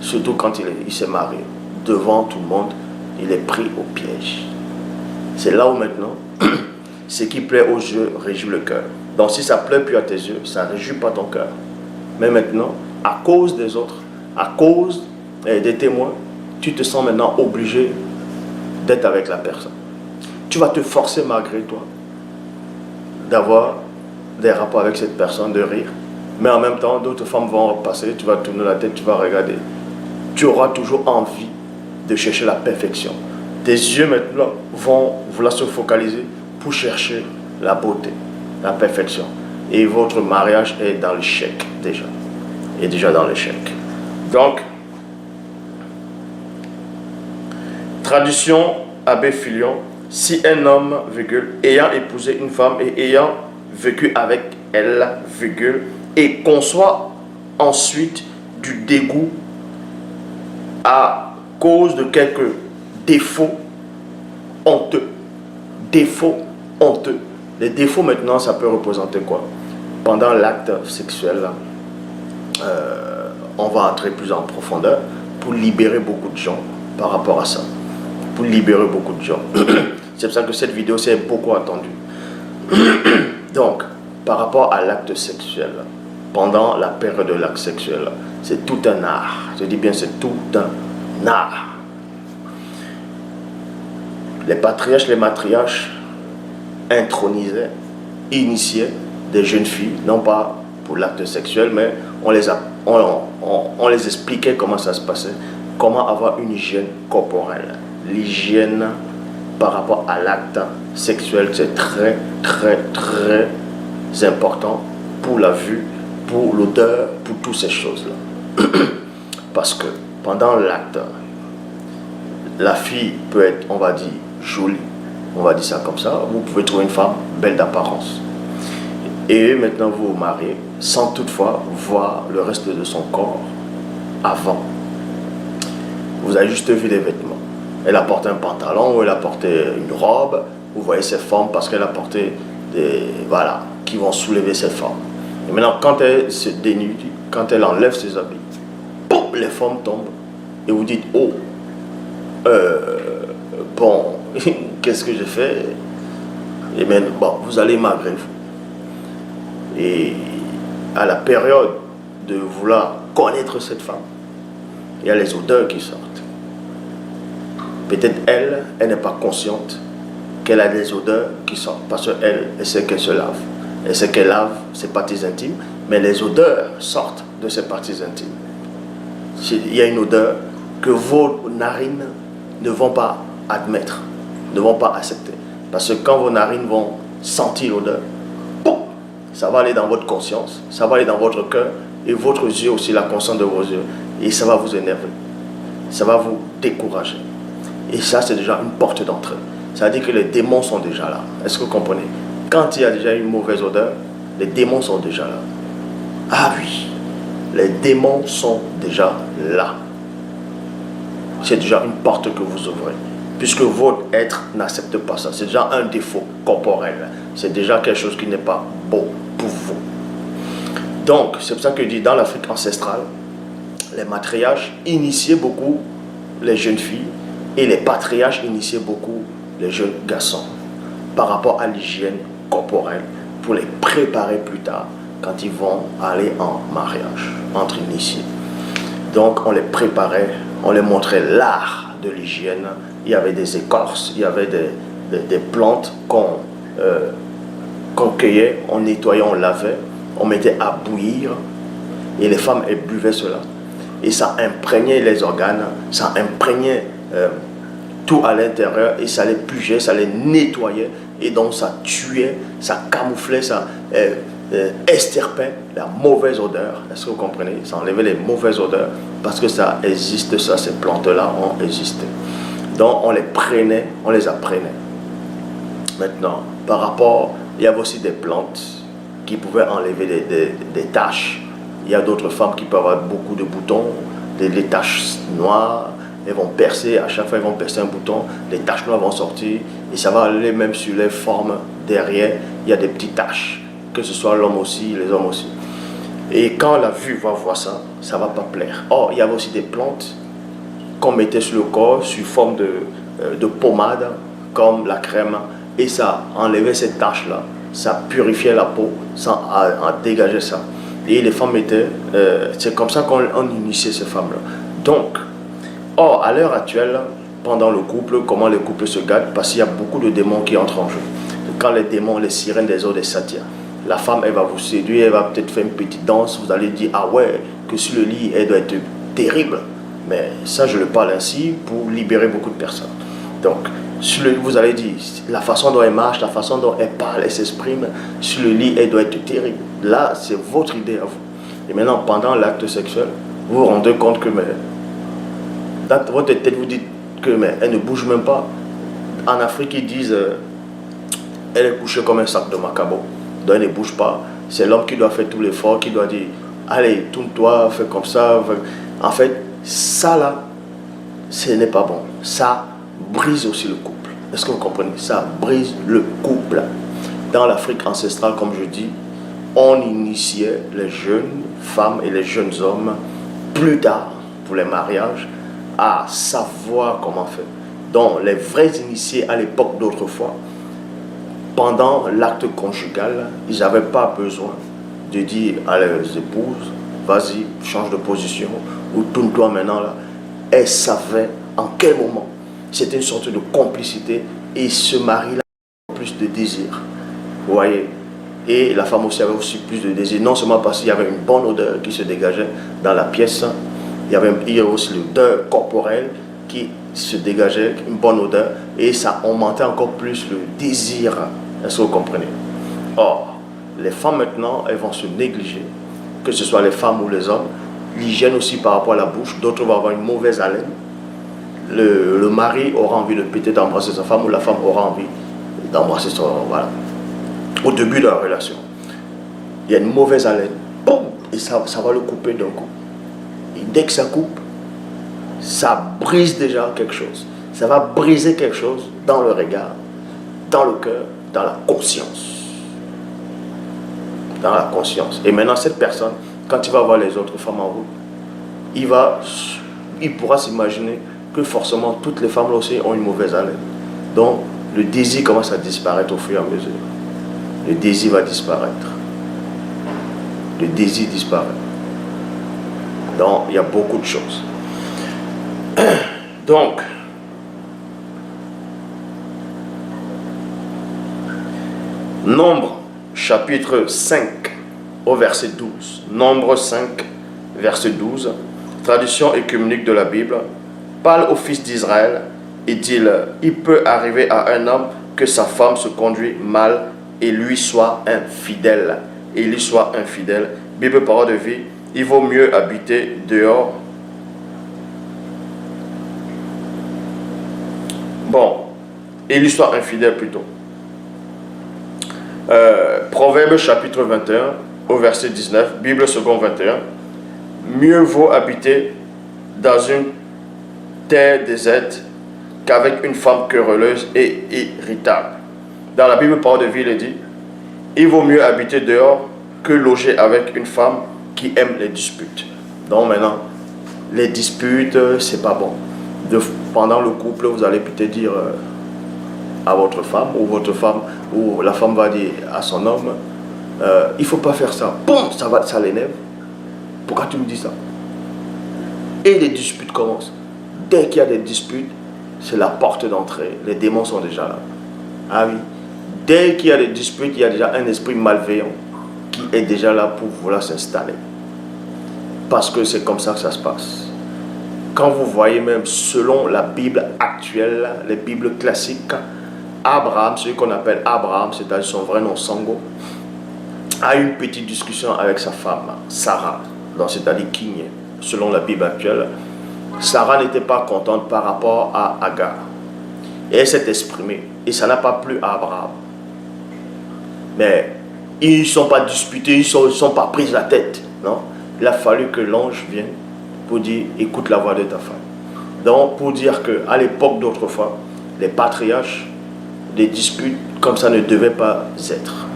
Surtout quand il s'est marié. Devant tout le monde, il est pris au piège. C'est là où maintenant, ce qui plaît aux yeux réjouit le cœur. Donc si ça plaît plus à tes yeux, ça ne réjouit pas ton cœur. Mais maintenant, à cause des autres, à cause des témoins, tu te sens maintenant obligé d'être avec la personne. Tu vas te forcer malgré toi d'avoir des rapports avec cette personne, de rire. Mais en même temps, d'autres femmes vont passer, tu vas tourner la tête, tu vas regarder. Tu auras toujours envie de chercher la perfection. Tes yeux maintenant vont vouloir se focaliser pour chercher la beauté, la perfection. Et votre mariage est dans l'échec déjà. Est déjà dans l'échec. Donc, tradition Abbé Filion, si un homme, ayant épousé une femme et ayant vécu avec elle, et conçoit ensuite du dégoût à cause de quelques défauts honteux. Défauts honteux. Les défauts maintenant, ça peut représenter quoi? Pendant l'acte sexuel, on va entrer plus en profondeur pour libérer beaucoup de gens par rapport à ça. Pour libérer beaucoup de gens. C'est pour ça que cette vidéo s'est beaucoup attendue. Donc, par rapport à l'acte sexuel, pendant la période de l'acte sexuel, c'est tout un art. Je dis bien, c'est tout un art. Les patriarches, les matriarches intronisaient, initiaient des jeunes filles, non pas pour l'acte sexuel, mais on les expliquait comment ça se passait, comment avoir une hygiène corporelle. L'hygiène par rapport à l'acte sexuel, c'est très, très, très important pour la vue, pour l'odeur, pour toutes ces choses-là. Parce que pendant l'acte, la fille peut être, on va dire, jolie. On va dire ça comme ça. Vous pouvez trouver une femme belle d'apparence. Et maintenant, vous vous mariez sans toutefois voir le reste de son corps avant. Vous avez juste vu les vêtements. Elle a porté un pantalon ou elle a porté une robe. Vous voyez ces formes parce qu'elle a porté des... Voilà, qui vont soulever cette forme. Et maintenant, quand elle se dénude, quand elle enlève ses habits, boum, les formes tombent. Et vous dites, oh, bon, qu'est-ce que j'ai fait? Et bien, bon, vous allez malgré vous. Et à la période de vouloir connaître cette femme, il y a les odeurs qui sortent. Peut-être elle n'est pas consciente qu'elle a des odeurs qui sortent parce qu'elle sait qu'elle se lave. Elle sait qu'elle lave ses parties intimes, mais les odeurs sortent de ses parties intimes. Il y a une odeur que vos narines ne vont pas admettre, ne vont pas accepter. Parce que quand vos narines vont sentir l'odeur, ça va aller dans votre conscience, ça va aller dans votre cœur et votre yeux aussi, la conscience de vos yeux. Et ça va vous énerver, ça va vous décourager. Et ça, c'est déjà une porte d'entrée. Ça veut dire que les démons sont déjà là. Est-ce que vous comprenez? Quand il y a déjà une mauvaise odeur, les démons sont déjà là. Ah oui, les démons sont déjà là. C'est déjà une porte que vous ouvrez. Puisque votre être n'accepte pas ça. C'est déjà un défaut corporel. C'est déjà quelque chose qui n'est pas beau pour vous. Donc, c'est pour ça que je dis, dans l'Afrique ancestrale, les matriarches initiaient beaucoup les jeunes filles et les patriarches initiaient beaucoup les jeunes garçons par rapport à l'hygiène corporelle pour les préparer plus tard quand ils vont aller en mariage entre initiés. Donc, on les préparait, on les montrait l'art de l'hygiène. Il y avait des écorces, il y avait des plantes qu'on cueillait, on nettoyait, on lavait, on mettait à bouillir et les femmes, elles buvaient cela. Et ça imprégnait les organes, ça imprégnait tout à l'intérieur et ça les pugeait, ça les nettoyait et donc ça tuait, ça camouflait, ça extirpait la mauvaise odeur. Est-ce que vous comprenez? Ça enlevait les mauvaises odeurs parce que ça existe, ça, ces plantes-là ont existé. Donc on les prenait, on les apprenait. Maintenant, par rapport, il y avait aussi des plantes qui pouvaient enlever des taches. Il y a d'autres femmes qui peuvent avoir beaucoup de boutons, des taches noires. Elles vont percer, à chaque fois elles vont percer un bouton, les taches noires vont sortir Et ça va aller même sur les formes derrière, il y a des petites taches, que ce soit l'homme aussi, les hommes aussi. Et quand la vue va voir ça, ça ne va pas plaire. Or, il y avait aussi des plantes qu'on mettait sur le corps sous forme de pommade, comme la crème, et ça enlevait cette tache-là, ça purifiait la peau, ça dégageait ça. Et les femmes étaient, c'est comme ça qu'on initiait ces femmes-là. Donc, or, à l'heure actuelle, pendant le couple, comment les couples se gâtent, parce qu'il y a beaucoup de démons qui entrent en jeu. Quand les démons, les sirènes des eaux des satyas, la femme, elle va vous séduire, elle va peut-être faire une petite danse, vous allez dire, ah ouais, que sur le lit, elle doit être terrible. Mais ça, je le parle ainsi pour libérer beaucoup de personnes. Donc, sur le lit, vous allez dire, la façon dont elle marche, la façon dont elle parle, elle s'exprime, sur le lit, elle doit être terrible. Là, c'est votre idée à vous. Et maintenant, pendant l'acte sexuel, vous vous rendez compte que, mais, dans votre tête, vous dites que, mais, elle ne bouge même pas. En Afrique, ils disent, elle est couchée comme un sac de macabo. Donc, elle ne bouge pas. C'est l'homme qui doit faire tout l'effort, qui doit dire, allez, tourne-toi, fais comme ça. En fait, ça là, ce n'est pas bon. Ça brise aussi le couple. Est-ce que vous comprenez? Ça brise le couple. Dans l'Afrique ancestrale, comme je dis, on initiait les jeunes femmes et les jeunes hommes plus tard pour les mariages à savoir comment faire. Donc, les vrais initiés à l'époque d'autrefois, pendant l'acte conjugal, ils n'avaient pas besoin de dire à leurs épouses, vas-y, change de position, ou tourne-toi maintenant là. Elles savaient en quel moment. C'était une sorte de complicité et ce mari-là avait plus de désir. Vous voyez? Et la femme aussi avait aussi plus de désir, non seulement parce qu'il y avait une bonne odeur qui se dégageait dans la pièce, il y avait aussi l'odeur corporelle qui se dégageait, une bonne odeur, et ça augmentait encore plus le désir. Est-ce que vous comprenez? Or, les femmes maintenant, elles vont se négliger, que ce soit les femmes ou les hommes. L'hygiène aussi par rapport à la bouche, d'autres vont avoir une mauvaise haleine. Le mari aura envie de peut-être d'embrasser sa femme ou la femme aura envie d'embrasser son... Voilà. Au début de la relation, il y a une mauvaise haleine, boum, et ça va le couper d'un coup. Et dès que ça coupe, ça brise déjà quelque chose. Ça va briser quelque chose dans le regard, dans le cœur, dans la conscience. Dans la conscience. Et maintenant, cette personne, quand il va voir les autres femmes en route, il pourra s'imaginer que forcément toutes les femmes là aussi ont une mauvaise haleine. Donc, le désir commence à disparaître au fur et à mesure. Le désir va disparaître. Le désir disparaît. Donc, il y a beaucoup de choses. Donc, Nombre, chapitre 5, au verset 12. Nombre 5, verset 12. Traduction écuménique de la Bible. Parle aux fils d'Israël et dis-leur, il peut arriver à un homme que sa femme se conduit mal et lui soit infidèle. Et lui soit infidèle. Bible, parole de vie. Il vaut mieux habiter dehors. Bon, et lui soit infidèle plutôt. Proverbe chapitre 21 au verset 19, Bible second 21. Mieux vaut habiter dans une terre déserte qu'avec une femme querelleuse et irritable. Dans la Bible parole de vie, il dit, il vaut mieux habiter dehors que loger avec une femme qui aime les disputes. Donc maintenant, les disputes, c'est pas bon. Pendant le couple, vous allez peut-être dire à votre femme, ou la femme va dire à son homme, il ne faut pas faire ça. Boum, ça l'énerve. Pourquoi tu me dis ça? Et les disputes commencent. Dès qu'il y a des disputes, c'est la porte d'entrée. Les démons sont déjà là. Ah oui. Dès qu'il y a des disputes, il y a déjà un esprit malveillant qui est déjà là pour vouloir s'installer. Parce que c'est comme ça que ça se passe. Quand vous voyez même selon la Bible actuelle, les Bibles classiques, Abraham, celui qu'on appelle Abraham, c'est-à-dire son vrai nom Sango, a eu une petite discussion avec sa femme, Sarah, c'est-à-dire Kigne, selon la Bible actuelle. Sarah n'était pas contente par rapport à Agar. Et elle s'est exprimée. Et ça n'a pas plu à Abraham. Mais ils ne sont pas disputés, ils ne sont pas pris la tête. Non? Il a fallu que l'ange vienne pour dire, écoute la voix de ta femme. Donc, pour dire qu'à l'époque d'autrefois, les patriarches des disputes comme ça ne devaient pas être.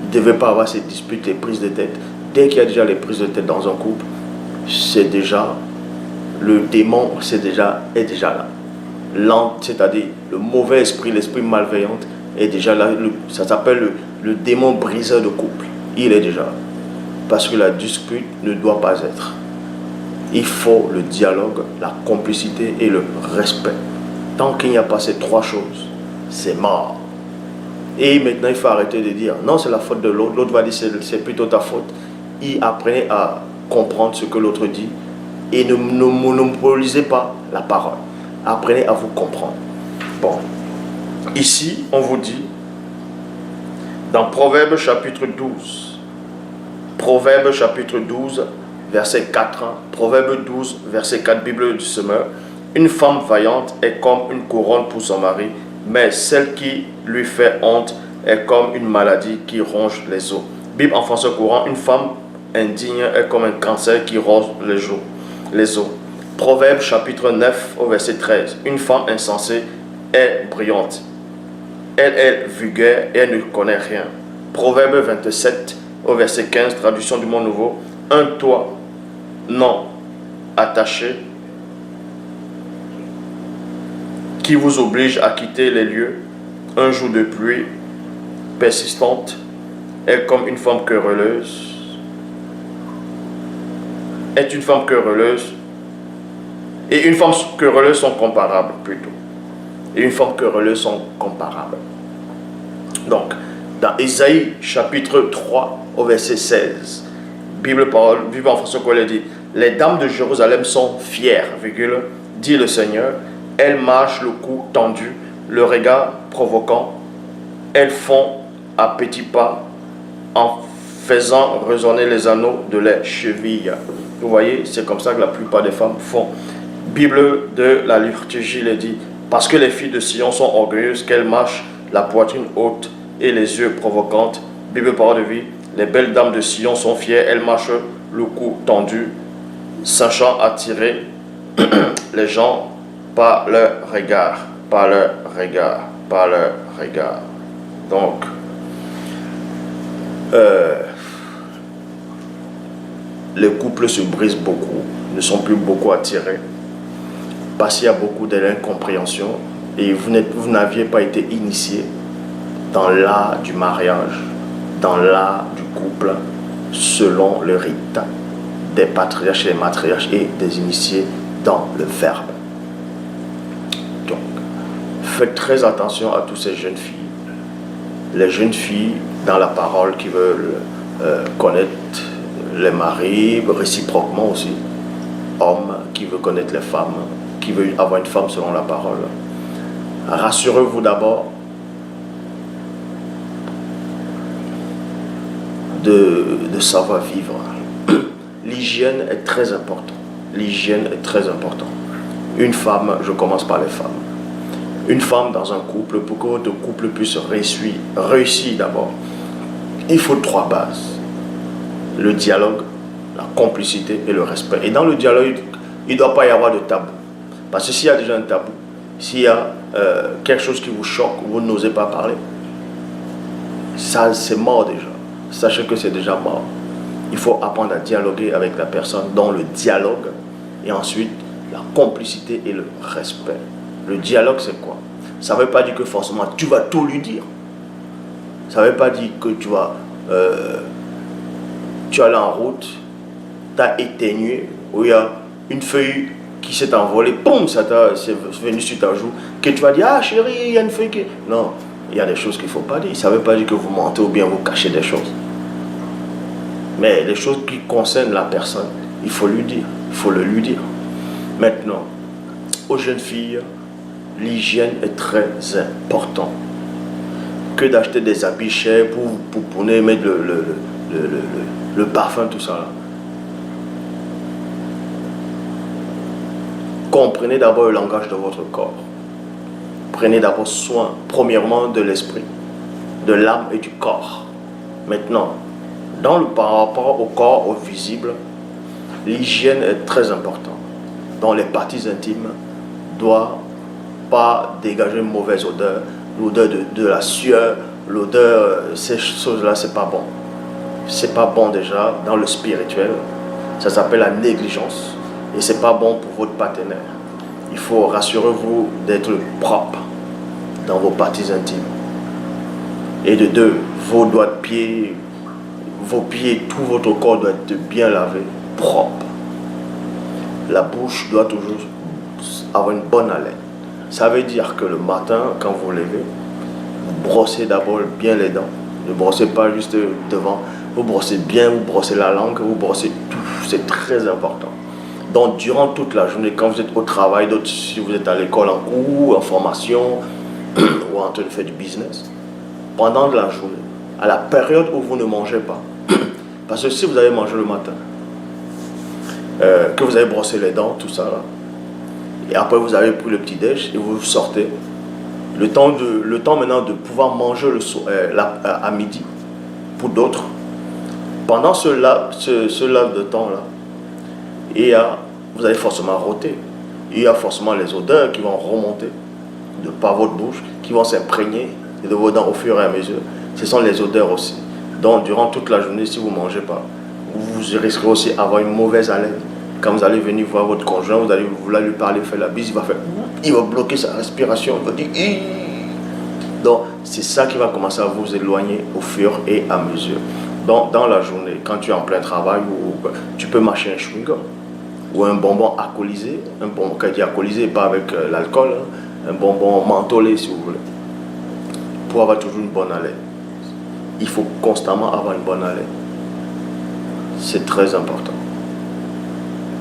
Il ne devait pas avoir ces disputes, les prises de tête. Dès qu'il y a déjà les prises de tête dans un couple, c'est déjà, le démon est déjà là. C'est-à-dire le mauvais esprit, l'esprit malveillant est déjà là. Ça s'appelle le démon briseur de couple. Il est déjà là. Parce que la dispute ne doit pas être. Il faut le dialogue, la complicité et le respect. Tant qu'il n'y a pas ces trois choses, c'est mort. Et maintenant, il faut arrêter de dire non, c'est la faute de l'autre. L'autre va dire c'est plutôt ta faute. Il apprenait à comprendre ce que l'autre dit et ne monopolisez pas la parole. Apprenez à vous comprendre. Bon, ici, on vous dit, dans Proverbe chapitre 12, Proverbe chapitre 12, verset 4, Proverbe 12, verset 4, Bible du semeur, une femme vaillante est comme une couronne pour son mari, mais celle qui lui fait honte est comme une maladie qui ronge les os. Bible en français courant, une femme indigne est comme un cancer qui ronge les os. Proverbe chapitre 9 au verset 13. Une femme insensée est brillante. Elle est vulgaire et elle ne connaît rien. Proverbe 27 au verset 15, traduction du Monde Nouveau. Un toit non attaché qui vous oblige à quitter les lieux. Un jour de pluie persistante est comme une femme querelleuse. Est une femme querelleuse. Et une femme querelleuse sont comparables plutôt. Et une femme querelleuse sont comparables. Donc, dans Ésaïe chapitre 3 au verset 16, Bible en français elle dit, les dames de Jérusalem sont fières, virgule, dit le Seigneur. Elles marchent le cou tendu, le regard provoquant. Elles font à petits pas en faisant résonner les anneaux de leurs chevilles. Vous voyez, c'est comme ça que la plupart des femmes font. Bible de la liturgie le dit, parce que les filles de Sion sont orgueilleuses, qu'elles marchent la poitrine haute et les yeux provocantes. Bible parole de vie, les belles dames de Sion sont fières, elles marchent le cou tendu, sachant attirer les gens par leur regard, par leur regard, par leur regard. Donc, les couples se brisent beaucoup, ne sont plus beaucoup attirés, parce qu'il y a beaucoup de l'incompréhension et vous n'aviez pas été initié dans l'art du mariage, dans l'art du couple, selon le rite des patriarches et des matriarches et des initiés dans le verbe. Donc, faites très attention à toutes ces jeunes filles. Les jeunes filles dans la parole qui veulent connaître les maris, réciproquement aussi. Hommes qui veulent connaître les femmes, qui veulent avoir une femme selon la parole. Rassurez-vous d'abord de savoir vivre. L'hygiène est très importante. L'hygiène est très importante. Une femme, je commence par les femmes. Une femme dans un couple, pour que votre couple puisse réussir d'abord, il faut 3 bases. Le dialogue, la complicité et le respect. Et dans le dialogue, il ne doit pas y avoir de tabou. Parce que s'il y a déjà un tabou, s'il y a quelque chose qui vous choque, vous n'osez pas parler, ça c'est mort déjà. Sachez que c'est déjà mort. Il faut apprendre à dialoguer avec la personne dans le dialogue et ensuite la complicité et le respect. Le dialogue c'est quoi? Ça ne veut pas dire que forcément tu vas tout lui dire. Ça ne veut pas dire que tu vas aller en route, tu as éteigné, où il y a une feuille qui s'est envolée, boum, c'est venu sur ta joue, que tu vas dire, ah chérie, il y a une feuille qui... Non, il y a des choses qu'il ne faut pas dire. Ça ne veut pas dire que vous mentez ou bien vous cachez des choses. Mais les choses qui concernent la personne, il faut lui dire, il faut le lui dire. Maintenant, aux jeunes filles, l'hygiène est très importante. Que d'acheter des habits chers pour mettre le parfum, tout ça là. Comprenez d'abord le langage de votre corps. Prenez d'abord soin, premièrement, de l'esprit, de l'âme et du corps. Maintenant, par rapport au corps, au visible, l'hygiène est très importante. Dans les parties intimes, ne doit pas dégager une mauvaise odeur, l'odeur de la sueur, l'odeur, ces choses-là, c'est pas bon. C'est pas bon déjà dans le spirituel. Ça s'appelle la négligence. Et c'est pas bon pour votre partenaire. Il faut rassurez-vous d'être propre dans vos parties intimes. Et de deux, vos doigts de pied, vos pieds, tout votre corps doit être bien lavé, propre. La bouche doit toujours avoir une bonne haleine. Ça veut dire que le matin, quand vous vous levez, vous brossez d'abord bien les dents. Ne brossez pas juste devant. Vous brossez bien, vous brossez la langue, vous brossez tout. C'est très important. Donc, durant toute la journée, quand vous êtes au travail, si vous êtes à l'école en cours, en formation, ou en train de faire du business, pendant la journée, à la période où vous ne mangez pas, parce que si vous avez mangé le matin, que vous avez brossé les dents, tout ça là, et après vous avez pris le petit déj et vous sortez, le temps maintenant de pouvoir manger à midi, pour d'autres, pendant ce laps de temps là, vous allez forcément rôter. Il y a forcément les odeurs qui vont remonter de par votre bouche, qui vont s'imprégner de vos dents au fur et à mesure. Ce sont les odeurs aussi. Donc, durant toute la journée, si vous ne mangez pas, vous risquerez aussi d'avoir une mauvaise haleine. Quand vous allez venir voir votre conjoint, vous allez vouloir lui parler, faire la bise, il va bloquer sa respiration, il va dire Ih! Donc, c'est ça qui va commencer à vous éloigner au fur et à mesure. Donc, dans la journée, quand tu es en plein travail, tu peux mâcher un chewing-gum ou un bonbon alcoolisé, un bonbon qui est alcoolisé, pas avec l'alcool, hein, un bonbon mentholé si vous voulez, pour avoir toujours une bonne haleine. Il faut constamment avoir une bonne haleine. C'est très important.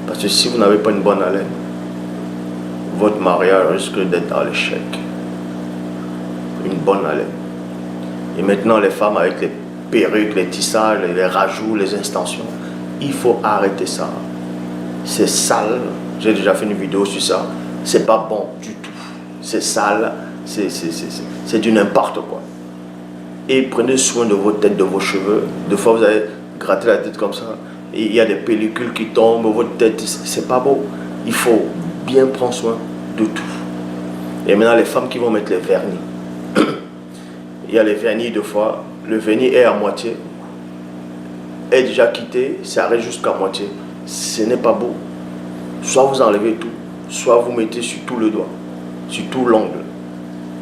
Parce que si vous n'avez pas une bonne haleine, votre mariage risque d'être à l'échec. Une bonne haleine. Et maintenant, les femmes avec les perruques, les tissages, les rajouts, les extensions, il faut arrêter ça. C'est sale. J'ai déjà fait une vidéo sur ça. C'est pas bon du tout. C'est sale. C'est du n'importe quoi. Et prenez soin de votre tête, de vos cheveux. Des fois, vous allez gratter la tête comme ça. Et il y a des pellicules qui tombent. Votre tête, c'est pas beau. Il faut bien prendre soin de tout. Et maintenant, les femmes qui vont mettre les vernis. Il y a les vernis, deux fois. Le vernis est à moitié. Est déjà quitté. Ça reste jusqu'à moitié. Ce n'est pas beau. Soit vous enlevez tout, soit vous mettez sur tout le doigt, sur tout l'ongle.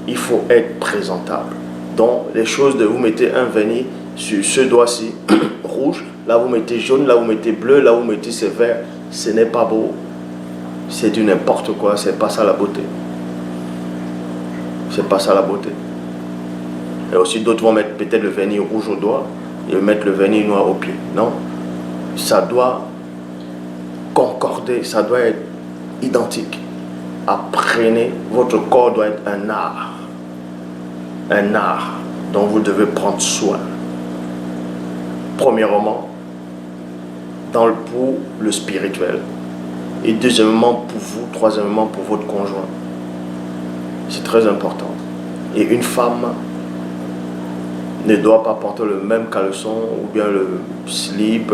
Il faut être présentable. Donc, les choses de vous mettez un vernis sur ce doigt-ci, rouge, là vous mettez jaune, là vous mettez bleu, là vous mettez ce vert. Ce n'est pas beau. C'est du n'importe quoi. C'est pas ça la beauté. C'est pas ça la beauté. Et aussi d'autres vont mettre peut-être le vernis rouge au doigt et mettre le vernis noir au pied. Non. Ça doit concorder, ça doit être identique. Apprenez, votre corps doit être un art. Un art dont vous devez prendre soin. Premièrement, pour le spirituel. Et deuxièmement pour vous, troisièmement pour votre conjoint. C'est très important. Et une femme ne doit pas porter le même caleçon ou bien le slip,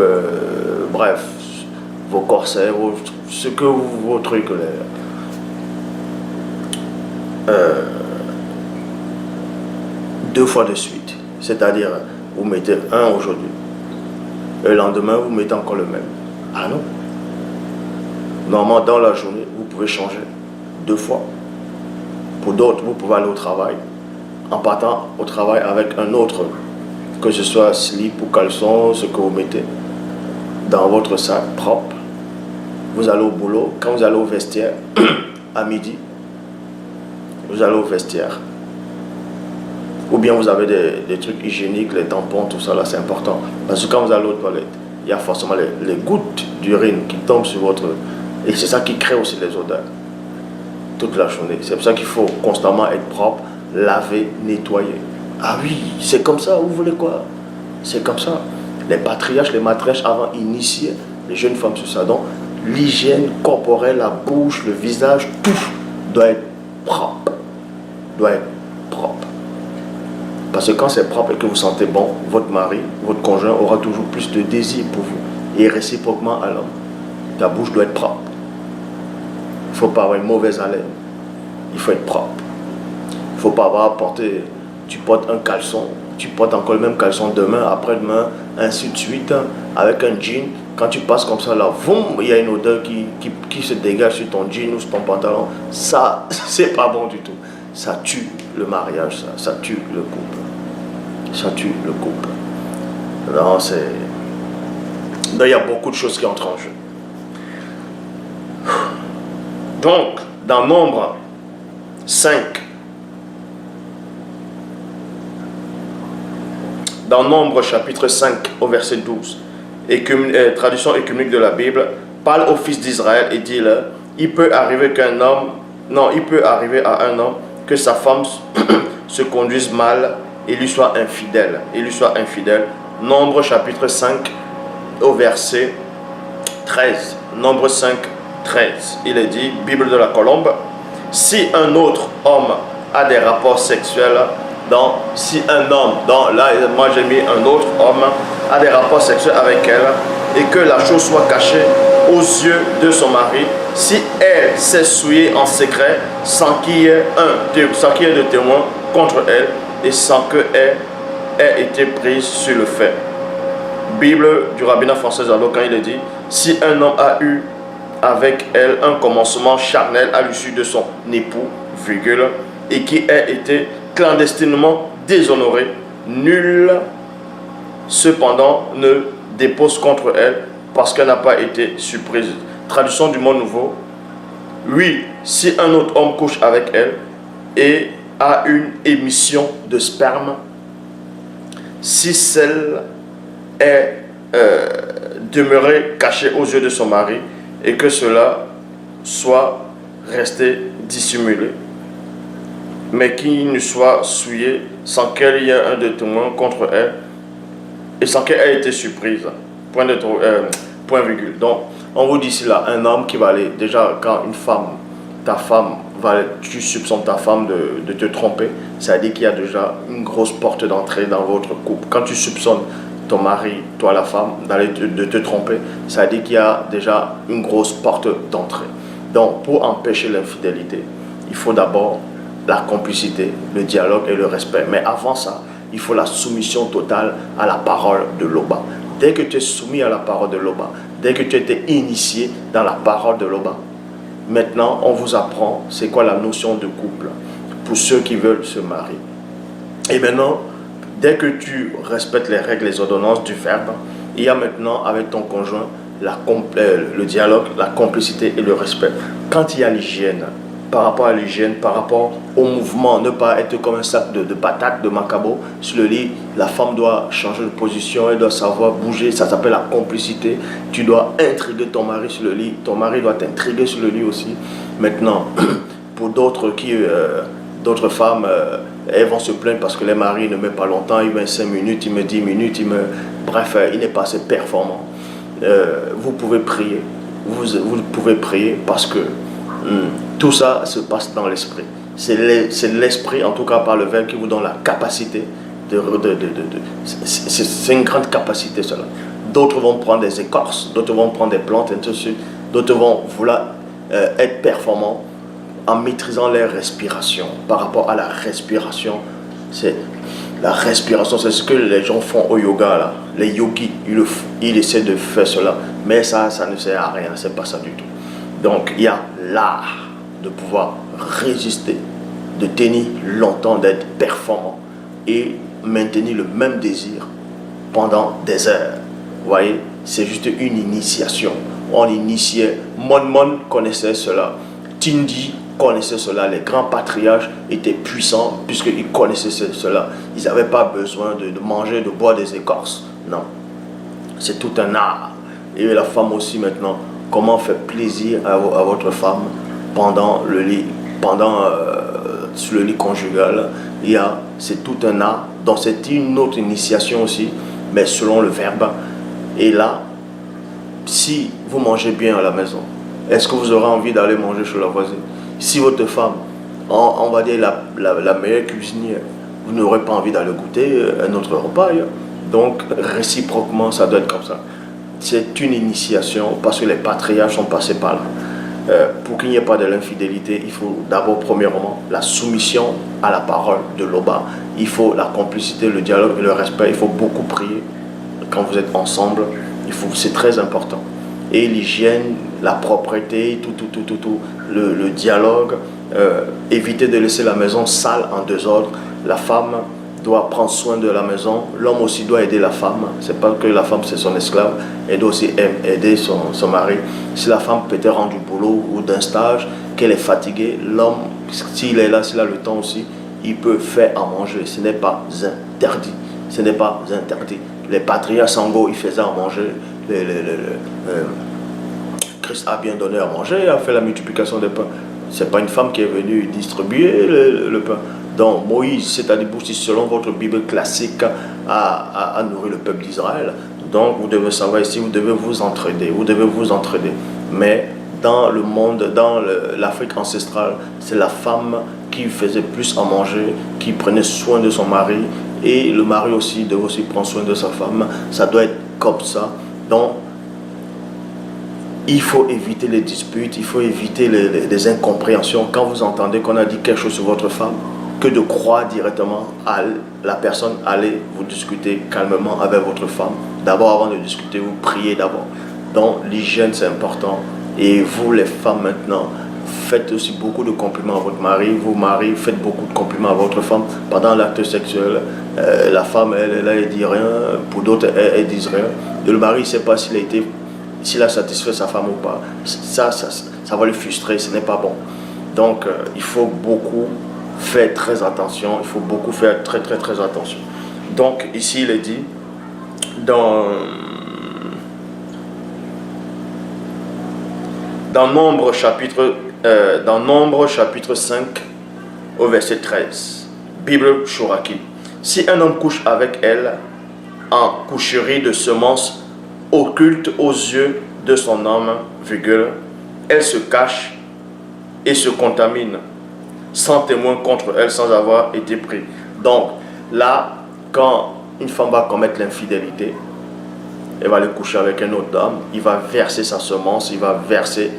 bref, vos corsets, ce que vos trucs deux fois de suite. C'est-à-dire, vous mettez un aujourd'hui, et le lendemain, vous mettez encore le même. Ah non. Normalement, dans la journée, vous pouvez changer 2 fois. Pour d'autres, vous pouvez aller au travail, en partant au travail avec un autre, que ce soit slip ou caleçon, ce que vous mettez dans votre sac propre. Vous allez au boulot. Quand vous allez au vestiaire, à midi, vous allez au vestiaire. Ou bien vous avez des trucs hygiéniques, les tampons, tout ça là, c'est important. Parce que quand vous allez aux toilettes, il y a forcément les gouttes d'urine qui tombent sur votre... Et c'est ça qui crée aussi les odeurs. Toute la journée. C'est pour ça qu'il faut constamment être propre, laver, nettoyer. Ah oui, c'est comme ça, vous voulez quoi? C'est comme ça. Les patriarches, les matrèches avant initiaient les jeunes femmes sur ça. Donc, l'hygiène corporelle, la bouche, le visage, tout doit être propre. Doit être propre. Parce que quand c'est propre et que vous sentez bon, votre mari, votre conjoint aura toujours plus de désir pour vous. Et réciproquement à l'homme. Ta bouche doit être propre. Il ne faut pas avoir une mauvaise haleine. Il faut être propre. Il faut pas avoir porté, tu portes un caleçon, tu portes encore le même caleçon demain, après-demain, ainsi de suite, avec un jean. Quand tu passes comme ça, là, boum, il y a une odeur qui se dégage sur ton jean ou sur ton pantalon. Ça, c'est pas bon du tout. Ça tue le mariage, ça tue le couple. Ça tue le couple. Non, c'est... Il y a beaucoup de choses qui entrent en jeu. Donc, dans Nombre 5, dans Nombre chapitre 5 au verset 12, traduction écuménique de la Bible, parle au fils d'Israël et dit-leur, il peut arriver à un homme que sa femme se conduise mal et lui soit infidèle. Nombre chapitre 5 au verset 13. Nombre 5, 13. Il est dit, Bible de la Colombe, si un autre homme a des rapports sexuels, si un homme, là moi j'ai mis un autre homme, a des rapports sexuels avec elle, et que la chose soit cachée aux yeux de son mari, si elle s'est souillée en secret, sans qu'il y ait de témoin contre elle, et sans qu'elle ait été prise sur le fait. Bible du rabbinat français Alocan, il est dit, si un homme a eu avec elle un commencement charnel à l'issue de son époux, et qui a été clandestinement déshonoré, nul cependant ne dépose contre elle parce qu'elle n'a pas été surprise. Traduction du Monde Nouveau. Oui, si un autre homme couche avec elle et a une émission de sperme, si celle est demeurée cachée aux yeux de son mari et que cela soit resté dissimulé, mais qu'il ne soit souillé sans qu'il y ait un de témoin contre elle et sans qu'elle ait été surprise. Point virgule. Donc, on vous dit ici là, un homme qui va aller, déjà quand une femme, tu soupçonnes ta femme de te tromper, ça veut dire qu'il y a déjà une grosse porte d'entrée dans votre couple. Quand tu soupçonnes ton mari, toi la femme, de te tromper, ça veut dire qu'il y a déjà une grosse porte d'entrée. Donc, pour empêcher l'infidélité, il faut d'abord la complicité, le dialogue et le respect. Mais avant ça, il faut la soumission totale à la parole de l'Oba. Dès que tu es soumis à la parole de l'Oba, dès que tu as été initié dans la parole de l'Oba, maintenant on vous apprend c'est quoi la notion de couple pour ceux qui veulent se marier. Et maintenant, dès que tu respectes les règles, les ordonnances du verbe, il y a maintenant avec ton conjoint le dialogue, la complicité et le respect. Quand il y a l'hygiène, par rapport à l'hygiène, par rapport au mouvement, ne pas être comme un sac de patates, de macabo sur le lit. La femme doit changer de position, elle doit savoir bouger, ça s'appelle la complicité. Tu dois intriguer ton mari sur le lit, ton mari doit t'intriguer sur le lit aussi. Maintenant, pour d'autres femmes, elles vont se plaindre parce que les maris ne mettent pas longtemps, il met 5 minutes, il met 10 minutes, bref, il n'est pas assez performant. Vous pouvez prier, vous pouvez prier parce que tout ça se passe dans l'esprit. C'est l'esprit, en tout cas par le verbe, qui vous donne la capacité c'est une grande capacité cela. D'autres vont prendre des écorces, d'autres vont prendre des plantes, et ainsi de suite. D'autres vont vouloir être performants en maîtrisant leur respiration. Par rapport à la respiration, c'est c'est ce que les gens font au yoga là. Les yogis, ils essaient de faire cela, mais ça ne sert à rien, c'est pas ça du tout. Donc il y a l'art de pouvoir résister, de tenir longtemps, d'être performant et maintenir le même désir pendant des heures. Vous voyez, c'est juste une initiation. On initiait, Mon connaissait cela, Tindi connaissait cela, les grands patriarches étaient puissants puisqu'ils connaissaient cela. Ils n'avaient pas besoin de manger, de boire des écorces. Non, c'est tout un art. Et la femme aussi maintenant, comment faire plaisir à votre femme pendant le lit, sur le lit conjugal. C'est tout un art, donc c'est une autre initiation aussi, mais selon le verbe. Et là, si vous mangez bien à la maison, est-ce que vous aurez envie d'aller manger chez la voisine? Si votre femme, on va dire la meilleure cuisinière, vous n'aurez pas envie d'aller goûter un autre repas. Donc réciproquement, ça doit être comme ça. C'est une initiation parce que les patriarches sont passés par là. pour qu'il n'y ait pas de l'infidélité, il faut d'abord, premièrement, la soumission à la parole de l'Oba. Il faut la complicité, le dialogue et le respect. Il faut beaucoup prier quand vous êtes ensemble. C'est très important. Et l'hygiène, la propreté, le dialogue. Éviter de laisser la maison sale en désordre. La femme doit prendre soin de la maison. L'homme aussi doit aider la femme. C'est pas que la femme c'est son esclave. Elle doit aussi aider son mari. Si la femme peut être rendue du boulot ou d'un stage, qu'elle est fatiguée, l'homme, s'il est là, s'il a le temps aussi, il peut faire à manger. Ce n'est pas interdit. Ce n'est pas interdit. Les patriarches Sango, ils faisaient à manger. Christ a bien donné à manger, il a fait la multiplication des pains. Ce n'est pas une femme qui est venue distribuer le pain. Donc Moïse, c'est-à-dire selon votre Bible classique, a nourri le peuple d'Israël. Donc vous devez savoir ici, vous devez vous entraider. Vous devez vous entraider. Mais dans le monde, dans l'Afrique ancestrale, c'est la femme qui faisait plus à manger, qui prenait soin de son mari. Et le mari aussi devait aussi prendre soin de sa femme. Ça doit être comme ça. Donc, il faut éviter les disputes, il faut éviter les incompréhensions. Quand vous entendez qu'on a dit quelque chose sur votre femme, que de croire directement à la personne, allez vous discuter calmement avec votre femme. D'abord, avant de discuter, vous priez d'abord. Donc, l'hygiène, c'est important. Et vous, les femmes, maintenant, faites aussi beaucoup de compliments à votre mari. Vous, mari, faites beaucoup de compliments à votre femme. Pendant l'acte sexuel, la femme, elle dit rien. Pour d'autres, elle dit rien. Et le mari, il ne sait pas s'il a satisfait sa femme ou pas. Ça va le frustrer, ce n'est pas bon. Donc, il faut beaucoup faire très attention. Il faut beaucoup faire très attention. Donc, ici, il est dit, dans Nombre chapitre 5, au verset 13, Bible Chouraki. Si un homme couche avec elle en coucherie de semences occulte aux yeux de son homme, virgule, elle se cache et se contamine, sans témoin contre elle, sans avoir été pris. Donc, là, quand une femme va commettre l'infidélité, elle va aller coucher avec un autre homme, il va verser sa semence, il va verser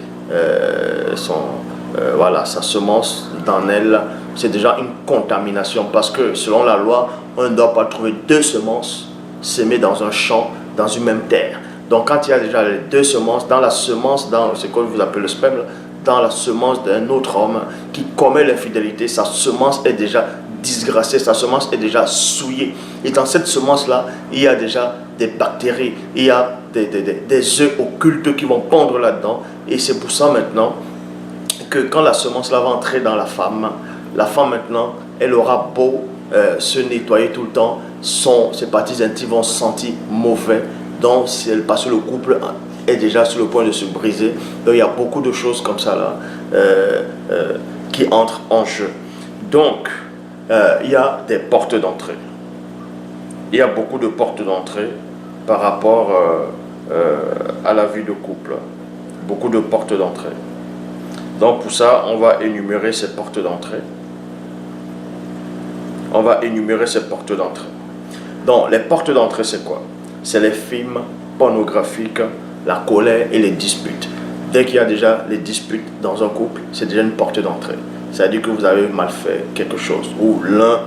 sa semence dans elle. C'est déjà une contamination, parce que selon la loi, on ne doit pas trouver deux semences semées dans un champ, dans une même terre. Donc quand il y a déjà les deux semences, dans la semence, dans ce que vous appelez le sperme, dans la semence d'un autre homme qui commet l'infidélité, sa semence est déjà disgracée, sa semence est déjà souillée. Et dans cette semence-là, il y a déjà des bactéries, il y a des œufs occultes qui vont pondre là-dedans. Et c'est pour ça maintenant que quand la semence-là va entrer dans la femme maintenant, elle aura beau se nettoyer tout le temps, ses parties intimes vont se sentir mauvais. Donc, parce que le couple est déjà sur le point de se briser. Donc, il y a beaucoup de choses comme ça là qui entrent en jeu. Donc, il y a des portes d'entrée. Il y a beaucoup de portes d'entrée par rapport à la vie de couple. Beaucoup de portes d'entrée. Donc, pour ça, on va énumérer ces portes d'entrée. On va énumérer ces portes d'entrée. Donc, les portes d'entrée, c'est quoi? C'est les films pornographiques, la colère et les disputes. Dès qu'il y a déjà les disputes dans un couple, c'est déjà une porte d'entrée. C'est-à-dire que vous avez mal fait quelque chose, ou l'un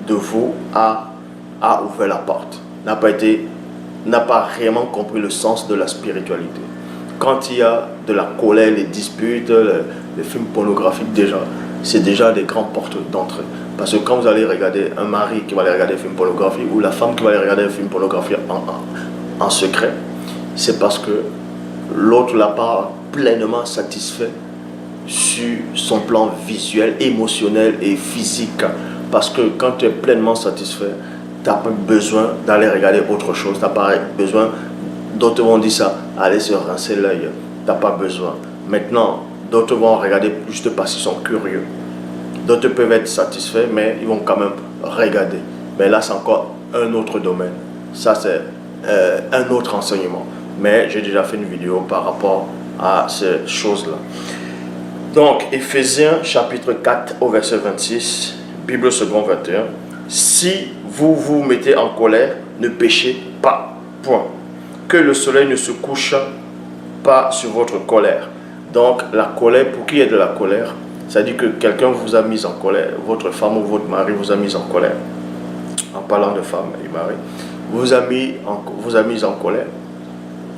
de vous a ouvert la porte, n'a pas réellement compris le sens de la spiritualité. Quand il y a de la colère, les disputes, les films pornographiques déjà, c'est déjà des grandes portes d'entrée. Parce que quand vous allez regarder un mari qui va aller regarder un film pornographique ou la femme qui va aller regarder un film pornographique en secret, c'est parce que l'autre l'a pas pleinement satisfait sur son plan visuel, émotionnel et physique. Parce que quand tu es pleinement satisfait, tu n'as pas besoin d'aller regarder autre chose. Tu n'as pas besoin, d'autres vont dire ça, aller se rincer l'œil. Tu n'as pas besoin. Maintenant, d'autres vont regarder juste parce qu'ils sont curieux. D'autres peuvent être satisfaits, mais ils vont quand même regarder. Mais là, c'est encore un autre domaine. Ça, c'est un autre enseignement. Mais j'ai déjà fait une vidéo par rapport à ces choses-là. Donc, Éphésiens chapitre 4 au verset 26, Bible second 21. Si vous vous mettez en colère, ne péchez pas. Point. Que le soleil ne se couche pas sur votre colère. Donc la colère, pour qu'il y ait de la colère, ça dit que quelqu'un vous a mis en colère, votre femme ou votre mari vous a mis en colère. En parlant de femme et mari, vous a mis en colère.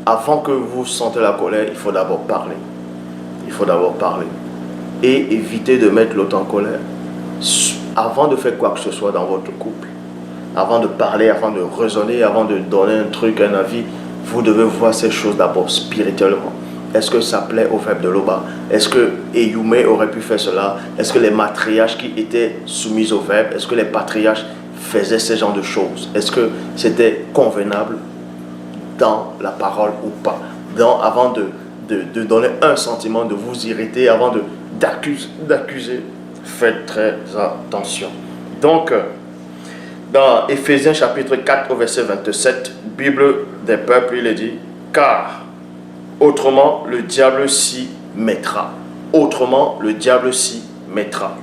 Avant que vous sentez la colère, il faut d'abord parler. Il faut d'abord parler. Et éviter de mettre l'autre en colère. Avant de faire quoi que ce soit dans votre couple, avant de parler, avant de raisonner, avant de donner un truc, un avis, vous devez voir ces choses d'abord spirituellement. Est-ce que ça plaît au verbe de Loba? Est-ce que Eyume aurait pu faire cela? Est-ce que les matriarches qui étaient soumis au verbe, est-ce que les patriarches faisaient ce genre de choses? Est-ce que c'était convenable dans la parole ou pas? Avant de donner un sentiment, de vous irriter, avant d'accuser, faites très attention. Donc, dans Éphésiens chapitre 4 au verset 27, Bible des peuples, il est dit, car autrement le diable s'y mettra. Autrement le diable s'y mettra.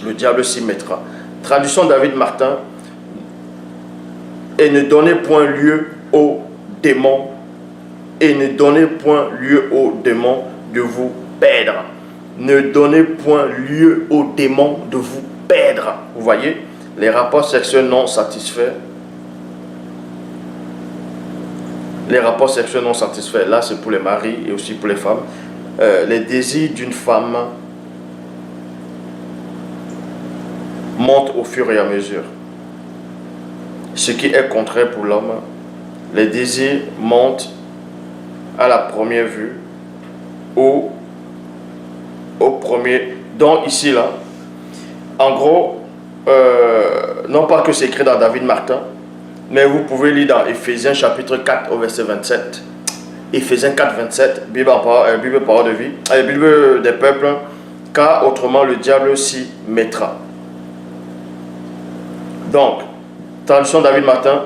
Le diable s'y mettra. Traduction David Martin, et ne donnez point lieu aux démons, et ne donnez point lieu aux démons de vous perdre. Ne donnez point lieu aux démons de vous perdre. Vous voyez, les rapports sexuels non satisfaits. Les rapports sexuels non satisfaits, là c'est pour les maris et aussi pour les femmes. Les désirs d'une femme montent au fur et à mesure. Ce qui est contraire pour l'homme, les désirs montent à la première vue, au premier. Donc ici là, en gros, non pas que c'est écrit dans David Martin, mais vous pouvez lire dans Éphésiens chapitre 4 au verset 27. Éphésiens 4, 27, Bible parole de vie, Bible des peuples, car autrement le diable s'y mettra. Donc, traduction David Martin,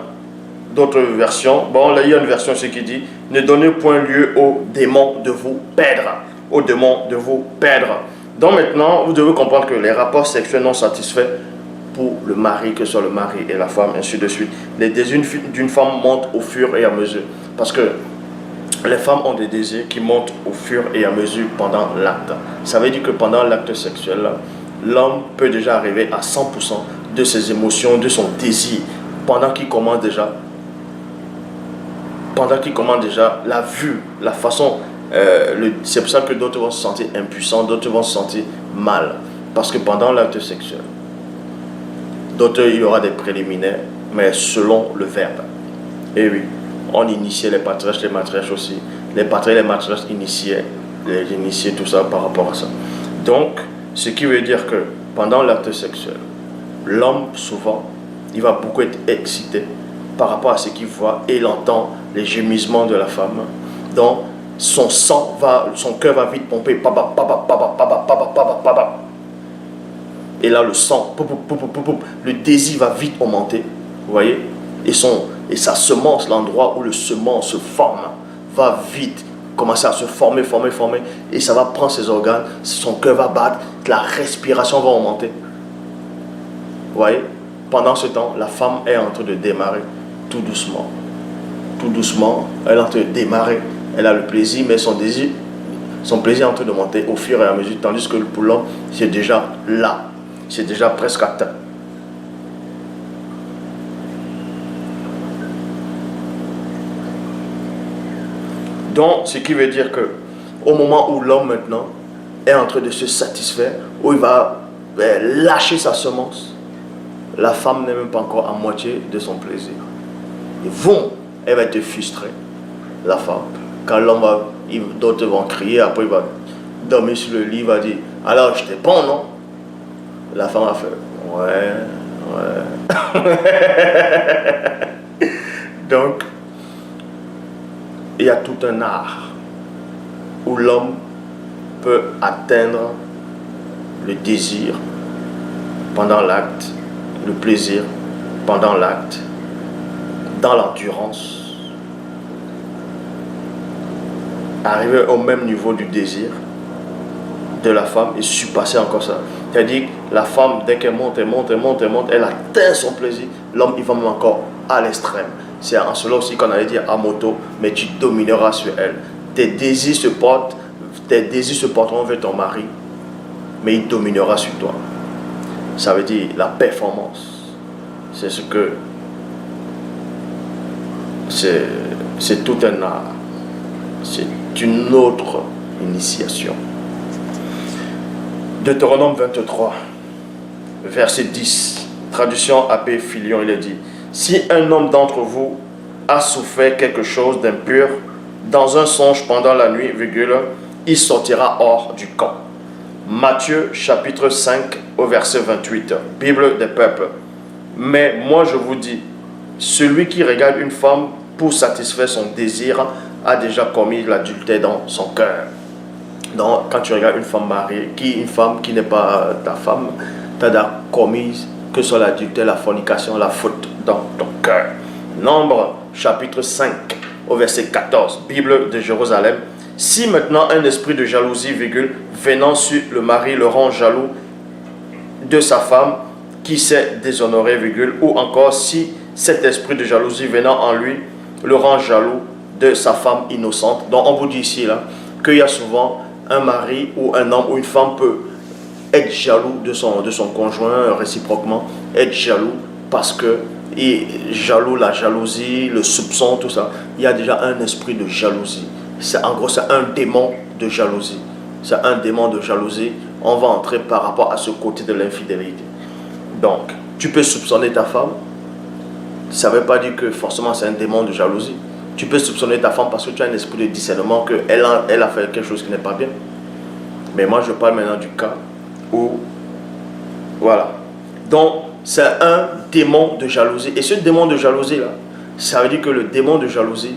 d'autres versions. Bon, là il y a une version aussi qui dit, ne donnez point lieu aux démons de vous perdre. Aux démons de vous perdre. Donc maintenant, vous devez comprendre que les rapports sexuels non satisfaits pour le mari, que ce soit le mari et la femme, ainsi de suite. Les désirs d'une femme montent au fur et à mesure. Parce que les femmes ont des désirs qui montent au fur et à mesure pendant l'acte. Ça veut dire que pendant l'acte sexuel, l'homme peut déjà arriver à 100% de ses émotions, de son désir, pendant qu'il commence déjà la vue, la façon. C'est pour ça que d'autres vont se sentir impuissants, d'autres vont se sentir mal. Parce que pendant l'acte sexuel, d'autres, il y aura des préliminaires, mais selon le verbe. Et oui, on initiait les matriarches aussi. Les patriarches et les matriarches initiaient tout ça par rapport à ça. Donc, ce qui veut dire que pendant l'acte sexuel, l'homme, souvent, il va beaucoup être excité par rapport à ce qu'il voit et il entend les gémissements de la femme. Donc, son cœur va vite pomper. Et là, le sang, le désir va vite augmenter. Vous voyez? Et sa semence, l'endroit où le semence se forme, va vite commencer à se former. Et ça va prendre ses organes, son cœur va battre, la respiration va augmenter. Vous voyez? Pendant ce temps, la femme est en train de démarrer tout doucement. Tout doucement, elle est en train de démarrer. Elle a le plaisir, mais son plaisir est en train de monter au fur et à mesure. Tandis que pour l'homme, c'est déjà là. C'est déjà presque atteint. Donc, ce qui veut dire que au moment où l'homme maintenant est en train de se satisfaire, où il va lâcher sa semence, la femme n'est même pas encore à moitié de son plaisir. Et elle va être frustrée, la femme. Quand l'homme d'autres vont crier, après il va dormir sur le lit, il va dire, alors j'étais bon, non? La femme va faire, ouais. Donc, il y a tout un art où l'homme peut atteindre le désir pendant l'acte, le plaisir pendant l'acte, dans l'endurance, arriver au même niveau du désir de la femme et surpasser encore ça. C'est-à-dire que la femme, dès qu'elle monte, elle atteint son plaisir, l'homme il va même encore à l'extrême. C'est en cela aussi qu'on allait dire à moto, mais tu domineras sur elle. Tes désirs se portent tes désirs se porteront vers ton mari, mais il dominera sur toi. Ça veut dire la performance. C'est ce que... C'est tout un art. C'est une autre initiation. Deutéronome 23, verset 10, traduction AP Filion, il est dit: si un homme d'entre vous a souffert quelque chose d'impur dans un songe pendant la nuit, il sortira hors du camp. Matthieu chapitre 5 au verset 28, Bible des peuples. Mais moi je vous dis, celui qui regarde une femme pour satisfaire son désir a déjà commis l'adultère dans son cœur. Donc, quand tu regardes une femme mariée, une femme qui n'est pas ta femme, tu as déjà commis que ce soit l'adultère, la fornication, la faute dans ton cœur. Nombre chapitre 5 au verset 14, Bible de Jérusalem. Si maintenant un esprit de jalousie, venant sur le mari le rend jaloux de sa femme qui s'est déshonorée, ou encore si cet esprit de jalousie venant en lui le rend jaloux de sa femme innocente. Donc on vous dit ici là qu'il y a souvent un mari ou un homme ou une femme peut être jaloux de son conjoint réciproquement, être jaloux parce que jaloux, la jalousie, le soupçon, tout ça. Il y a déjà un esprit de jalousie. En gros, c'est un démon de jalousie. C'est un démon de jalousie. On va entrer par rapport à ce côté de l'infidélité. Donc, tu peux soupçonner ta femme. Ça ne veut pas dire que forcément c'est un démon de jalousie. Tu peux soupçonner ta femme parce que tu as un esprit de discernement qu'elle a fait quelque chose qui n'est pas bien. Mais moi, je parle maintenant du cas où... Voilà. Donc, c'est un démon de jalousie. Et ce démon de jalousie-là, ça veut dire que le démon de jalousie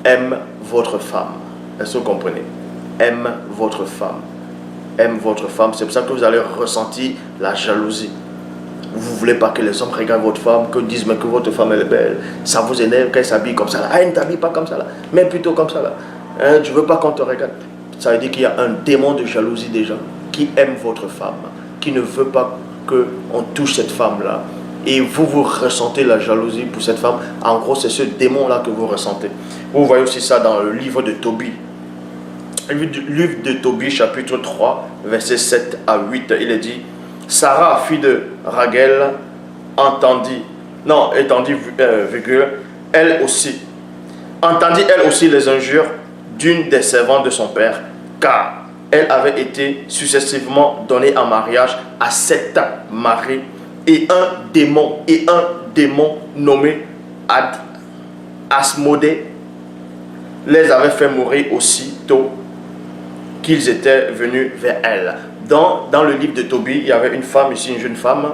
aime votre femme. Est-ce que vous comprenez? Aime votre femme. Aime votre femme. C'est pour ça que vous allez ressentir la jalousie. Vous ne voulez pas que les hommes regardent votre femme, que disent mais que votre femme elle est belle. Ça vous énerve qu'elle s'habille comme ça là. Ah, elle ne t'habille pas comme ça là, mais plutôt comme ça là. Hein, tu ne veux pas qu'on te regarde. Ça veut dire qu'il y a un démon de jalousie déjà qui aime votre femme, qui ne veut pas qu'on touche cette femme là. Et vous ressentez la jalousie pour cette femme. En gros, c'est ce démon là que vous ressentez. Vous voyez aussi ça dans le livre de Tobie. Le livre de Tobie, chapitre 3, versets 7 à 8, il est dit: Sarah, fille de Raguel, entendit elle aussi les injures d'une des servantes de son père, car elle avait été successivement donnée en mariage à 7 maris, et un démon nommé Asmodée les avait fait mourir aussitôt qu'ils étaient venus vers elle. Dans le livre de Tobie, il y avait une femme ici, une jeune femme,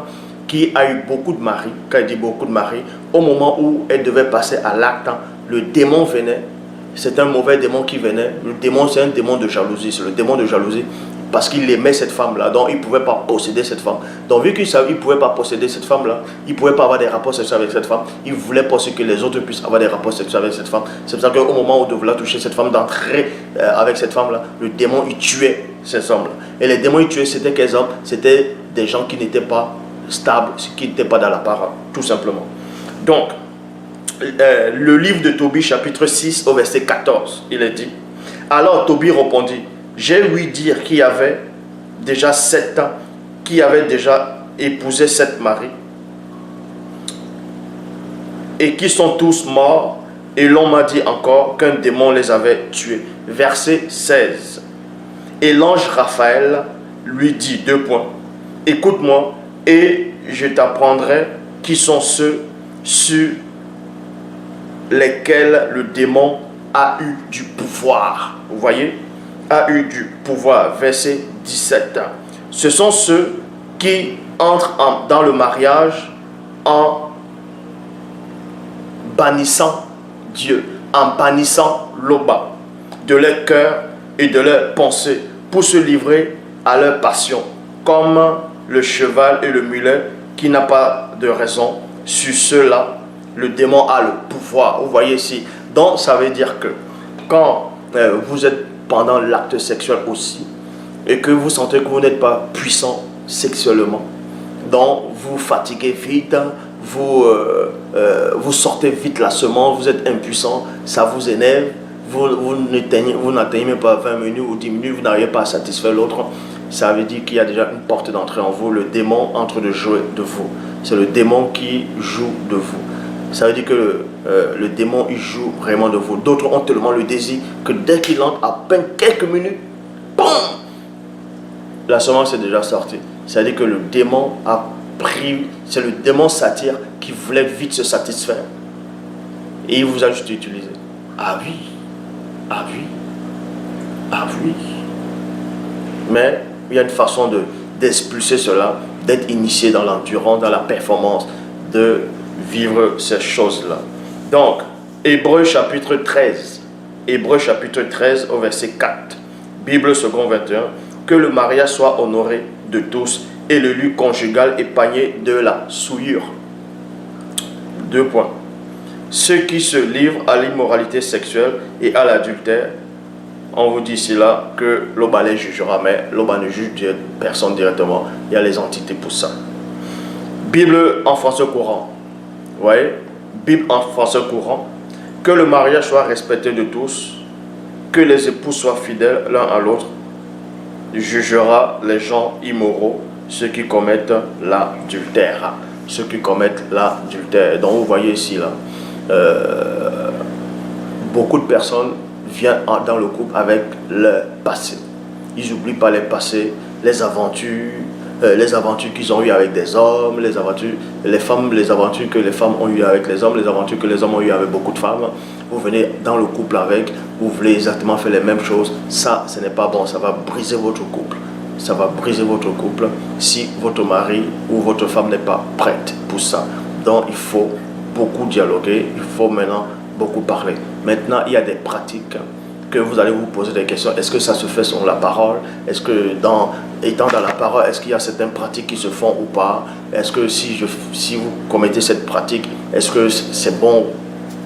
qui a eu beaucoup de maris. Quand elle dit beaucoup de maris, au moment où elle devait passer à l'acte, le démon venait. C'est un mauvais démon qui venait. Le démon, c'est un démon de jalousie. C'est le démon de jalousie parce qu'il aimait cette femme-là. Donc, il ne pouvait pas posséder cette femme. Donc, vu qu'il ne pouvait pas posséder cette femme-là, il ne pouvait pas avoir des rapports sexuels avec cette femme. Il ne voulait pas que les autres puissent avoir des rapports sexuels avec cette femme. C'est pour ça qu'au moment où on devait toucher cette femme, d'entrer avec cette femme-là, le démon, il tuait ces hommes-là. Et les démons, ils tuaient, c'était quels hommes? C'était des gens qui n'étaient pas stables, qui n'étaient pas dans la parole, tout simplement. Donc, le livre de Tobie, chapitre 6, au verset 14, il est dit: alors Tobie répondit: j'ai ouï dire qu'il y avait déjà 7 ans, qui avait déjà épousé 7 maris, et qui sont tous morts, et l'on m'a dit encore qu'un démon les avait tués. Verset 16. Et l'ange Raphaël lui dit, écoute-moi, et je t'apprendrai qui sont ceux sur lesquels le démon a eu du pouvoir. Vous voyez? A eu du pouvoir. Verset 17. Ce sont ceux qui entrent dans le mariage en bannissant Dieu, en bannissant l'Oba de leur cœur et de leurs pensées pour se livrer à leur passion, comme le cheval et le mulet qui n'a pas de raison. Sur ceux-là, le démon a le pouvoir. Vous voyez ici. Donc, ça veut dire que quand vous êtes pendant l'acte sexuel aussi, et que vous sentez que vous n'êtes pas puissant sexuellement, donc vous fatiguez vite, vous sortez vite la semence, vous êtes impuissant, ça vous énerve, vous n'atteignez même pas 20 minutes ou 10 minutes, vous n'arrivez pas à satisfaire l'autre, ça veut dire qu'il y a déjà une porte d'entrée en vous. Le démon entre de jouer de vous. C'est le démon qui joue de vous. Ça veut dire que le démon, il joue vraiment de vous. D'autres ont tellement le désir que dès qu'il entre, à peine quelques minutes, boum, la semence est déjà sortie. Ça veut dire que le démon a pris, c'est le démon satire qui voulait vite se satisfaire. Et il vous a juste utilisé. Ah oui, ah oui, ah oui. Mais il y a une façon d'expulser cela, d'être initié dans l'endurance, dans la performance, de vivre ces choses-là. Donc, Hébreux chapitre 13. Hébreux chapitre 13 au verset 4. Bible second 21. Que le mariage soit honoré de tous et le lieu conjugal épargné de la souillure. 2 points. Ceux qui se livrent à l'immoralité sexuelle et à l'adultère, on vous dit ici là que l'Oba les jugera, mais l'Oba ne juge personne directement. Il y a les entités pour ça. Bible en français courant. Vous voyez? Bible en français courant. Que le mariage soit respecté de tous, que les époux soient fidèles l'un à l'autre, jugera les gens immoraux, ceux qui commettent l'adultère. Ceux qui commettent l'adultère. Donc vous voyez ici là, beaucoup de personnes viennent dans le couple avec leur passé. Ils n'oublient pas les passés, les aventures qu'ils ont eues avec des hommes, les femmes, les aventures que les femmes ont eues avec les hommes, les aventures que les hommes ont eues avec beaucoup de femmes. Vous venez dans le couple avec, vous voulez exactement faire les mêmes choses. Ça, ce n'est pas bon, ça va briser votre couple. Ça va briser votre couple si votre mari ou votre femme n'est pas prête pour ça. Donc, il faut beaucoup dialoguer, il faut maintenant beaucoup parler. Maintenant, il y a des pratiques que vous allez vous poser des questions. Est-ce que ça se fait selon la parole? Est-ce que étant dans la parole, est-ce qu'il y a certaines pratiques qui se font ou pas? Est-ce que si vous commettez cette pratique, est-ce que c'est bon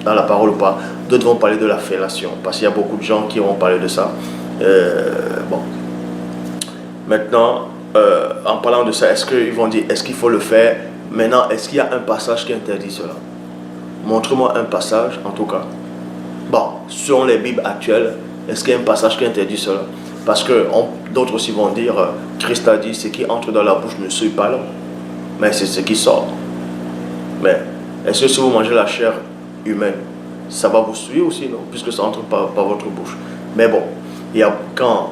dans la parole ou pas? D'autres vont parler de la fellation, parce qu'il y a beaucoup de gens qui vont parler de ça. Bon. Maintenant, en parlant de ça, est-ce qu'ils vont dire, est-ce qu'il faut le faire? Maintenant, est-ce qu'il y a un passage qui interdit cela? Montre-moi un passage, en tout cas. Bon, selon les Bibles actuelles, est-ce qu'il y a un passage qui interdit cela? Parce que d'autres aussi vont dire, Christ a dit, ce qui entre dans la bouche ne souille pas l'homme, mais c'est ce qui sort. Mais est-ce que si vous mangez la chair humaine, ça va vous souiller aussi, non? Puisque ça entre par votre bouche. Mais bon, quand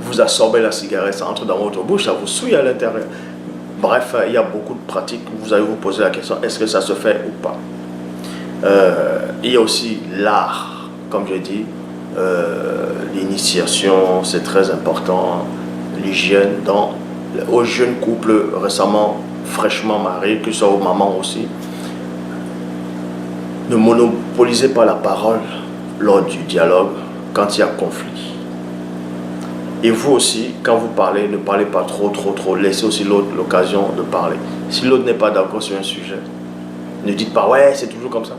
vous absorbez la cigarette, ça entre dans votre bouche, ça vous souille à l'intérieur. Bref, il y a beaucoup de pratiques. Vous allez vous poser la question, est-ce que ça se fait ou pas? Il y a aussi l'art, comme je dis, l'initiation, c'est très important, l'hygiène, aux jeunes couples récemment, fraîchement mariés, que ce soit aux mamans aussi. Ne monopolisez pas la parole lors du dialogue quand il y a conflit. Et vous aussi, quand vous parlez, ne parlez pas trop. Laissez aussi l'autre l'occasion de parler. Si l'autre n'est pas d'accord sur un sujet, ne dites pas, ouais, c'est toujours comme ça.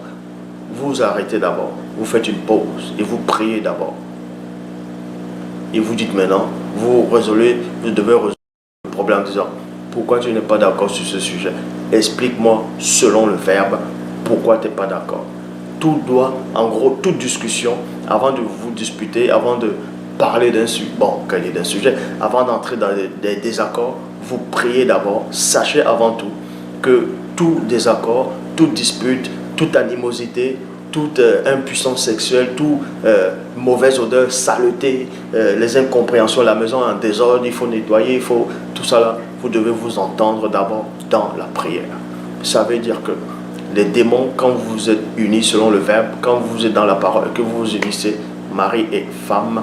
Vous arrêtez d'abord, vous faites une pause et vous priez d'abord. Et vous dites maintenant, vous devez résoudre le problème en disant, pourquoi tu n'es pas d'accord sur ce sujet? Explique-moi selon le verbe, pourquoi tu n'es pas d'accord. Tout doit, en gros, toute discussion, avant de vous disputer, avant de parler d'un sujet, avant d'entrer dans des désaccords, vous priez d'abord. Sachez avant tout que tout désaccord, toute dispute, toute animosité, toute impuissance sexuelle, toute mauvaise odeur, saleté, les incompréhensions, la maison en désordre, il faut nettoyer, il faut tout ça là, vous devez vous entendre d'abord dans la prière. Ça veut dire que les démons, quand vous êtes unis selon le verbe, quand vous êtes dans la parole, que vous vous unissez, mari et femme,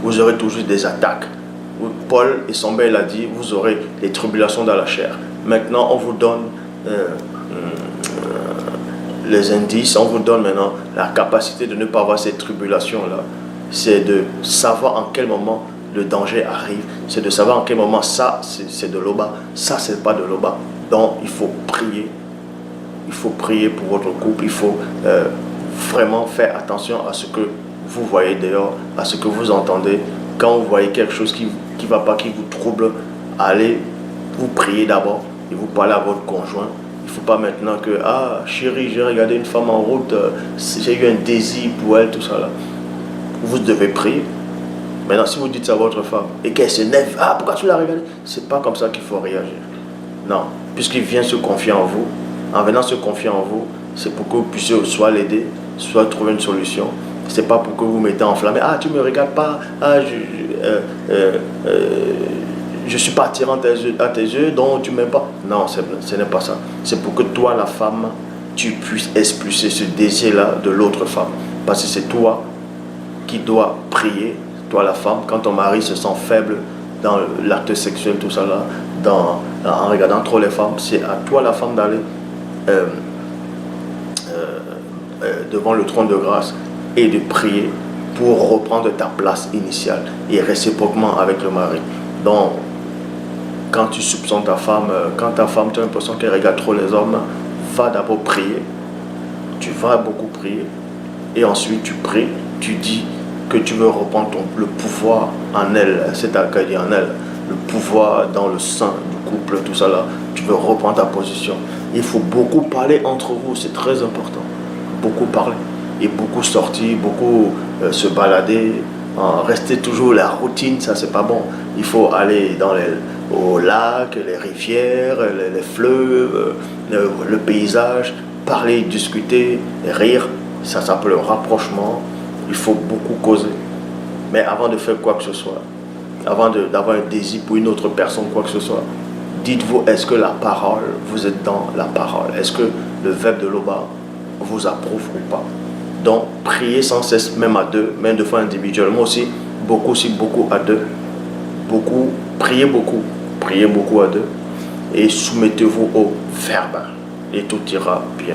vous aurez toujours des attaques. Paul et son bel a dit, vous aurez des tribulations dans la chair. Maintenant, on vous donne les indices, on vous donne maintenant la capacité de ne pas avoir ces tribulations-là. C'est de savoir en quel moment le danger arrive. C'est de savoir en quel moment ça, c'est de l'oba, ça, c'est pas de l'oba. Donc, il faut prier. Il faut prier pour votre couple. Il faut vraiment faire attention à ce que vous voyez dehors, à ce que vous entendez. Quand vous voyez quelque chose qui ne va pas, qui vous trouble, allez vous prier d'abord et vous parlez à votre conjoint. Il Il ne faut pas maintenant que, ah chérie, j'ai regardé une femme en route, j'ai eu un désir pour elle, tout ça là. Vous devez prier. Maintenant, si vous dites ça à votre femme et qu'elle s'énerve, ah pourquoi tu l'as regardé? C'est pas comme ça qu'il faut réagir. Non, puisqu'il vient se confier en vous, en venant se confier en vous, c'est pour que vous puissiez soit l'aider, soit trouver une solution. C'est pas pour que vous mettez enflammé. Ah, tu me regardes pas. Ah, je suis pas attirant à tes yeux, donc tu m'aimes pas. Non, ce n'est pas ça. C'est pour que toi, la femme, tu puisses expulser ce désir-là de l'autre femme. Parce que c'est toi qui dois prier, toi la femme, quand ton mari se sent faible dans l'acte sexuel, tout ça là, en regardant trop les femmes, c'est à toi la femme d'aller devant le trône de grâce et de prier pour reprendre ta place initiale et réciproquement avec le mari. Donc, quand tu soupçonnes ta femme, quand ta femme, tu as l'impression qu'elle regarde trop les hommes, va d'abord prier. Tu vas beaucoup prier et ensuite tu pries, tu dis que tu veux reprendre le pouvoir en elle, c'est à dire en elle, le pouvoir dans le sein du couple, tout ça là, tu veux reprendre ta position. Il faut beaucoup parler entre vous, c'est très important. Beaucoup parler et beaucoup sortir, beaucoup se balader, rester toujours la routine, ça c'est pas bon. Il faut aller au lac, les rivières, les fleuves, le paysage, parler, discuter, rire, ça s'appelle le rapprochement. Il faut beaucoup causer. Mais avant de faire quoi que ce soit, avant d'avoir un désir pour une autre personne, quoi que ce soit, dites-vous, est-ce que la parole, vous êtes dans la parole? Est-ce que le verbe de Loba vous approuve ou pas? Donc, priez sans cesse, même à deux, même de fois individuellement aussi, beaucoup à deux. Priez beaucoup à deux. Et soumettez-vous au verbe. Et tout ira bien.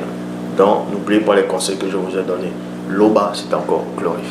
Donc, n'oubliez pas les conseils que je vous ai donnés. Loba, c'est encore glorifié.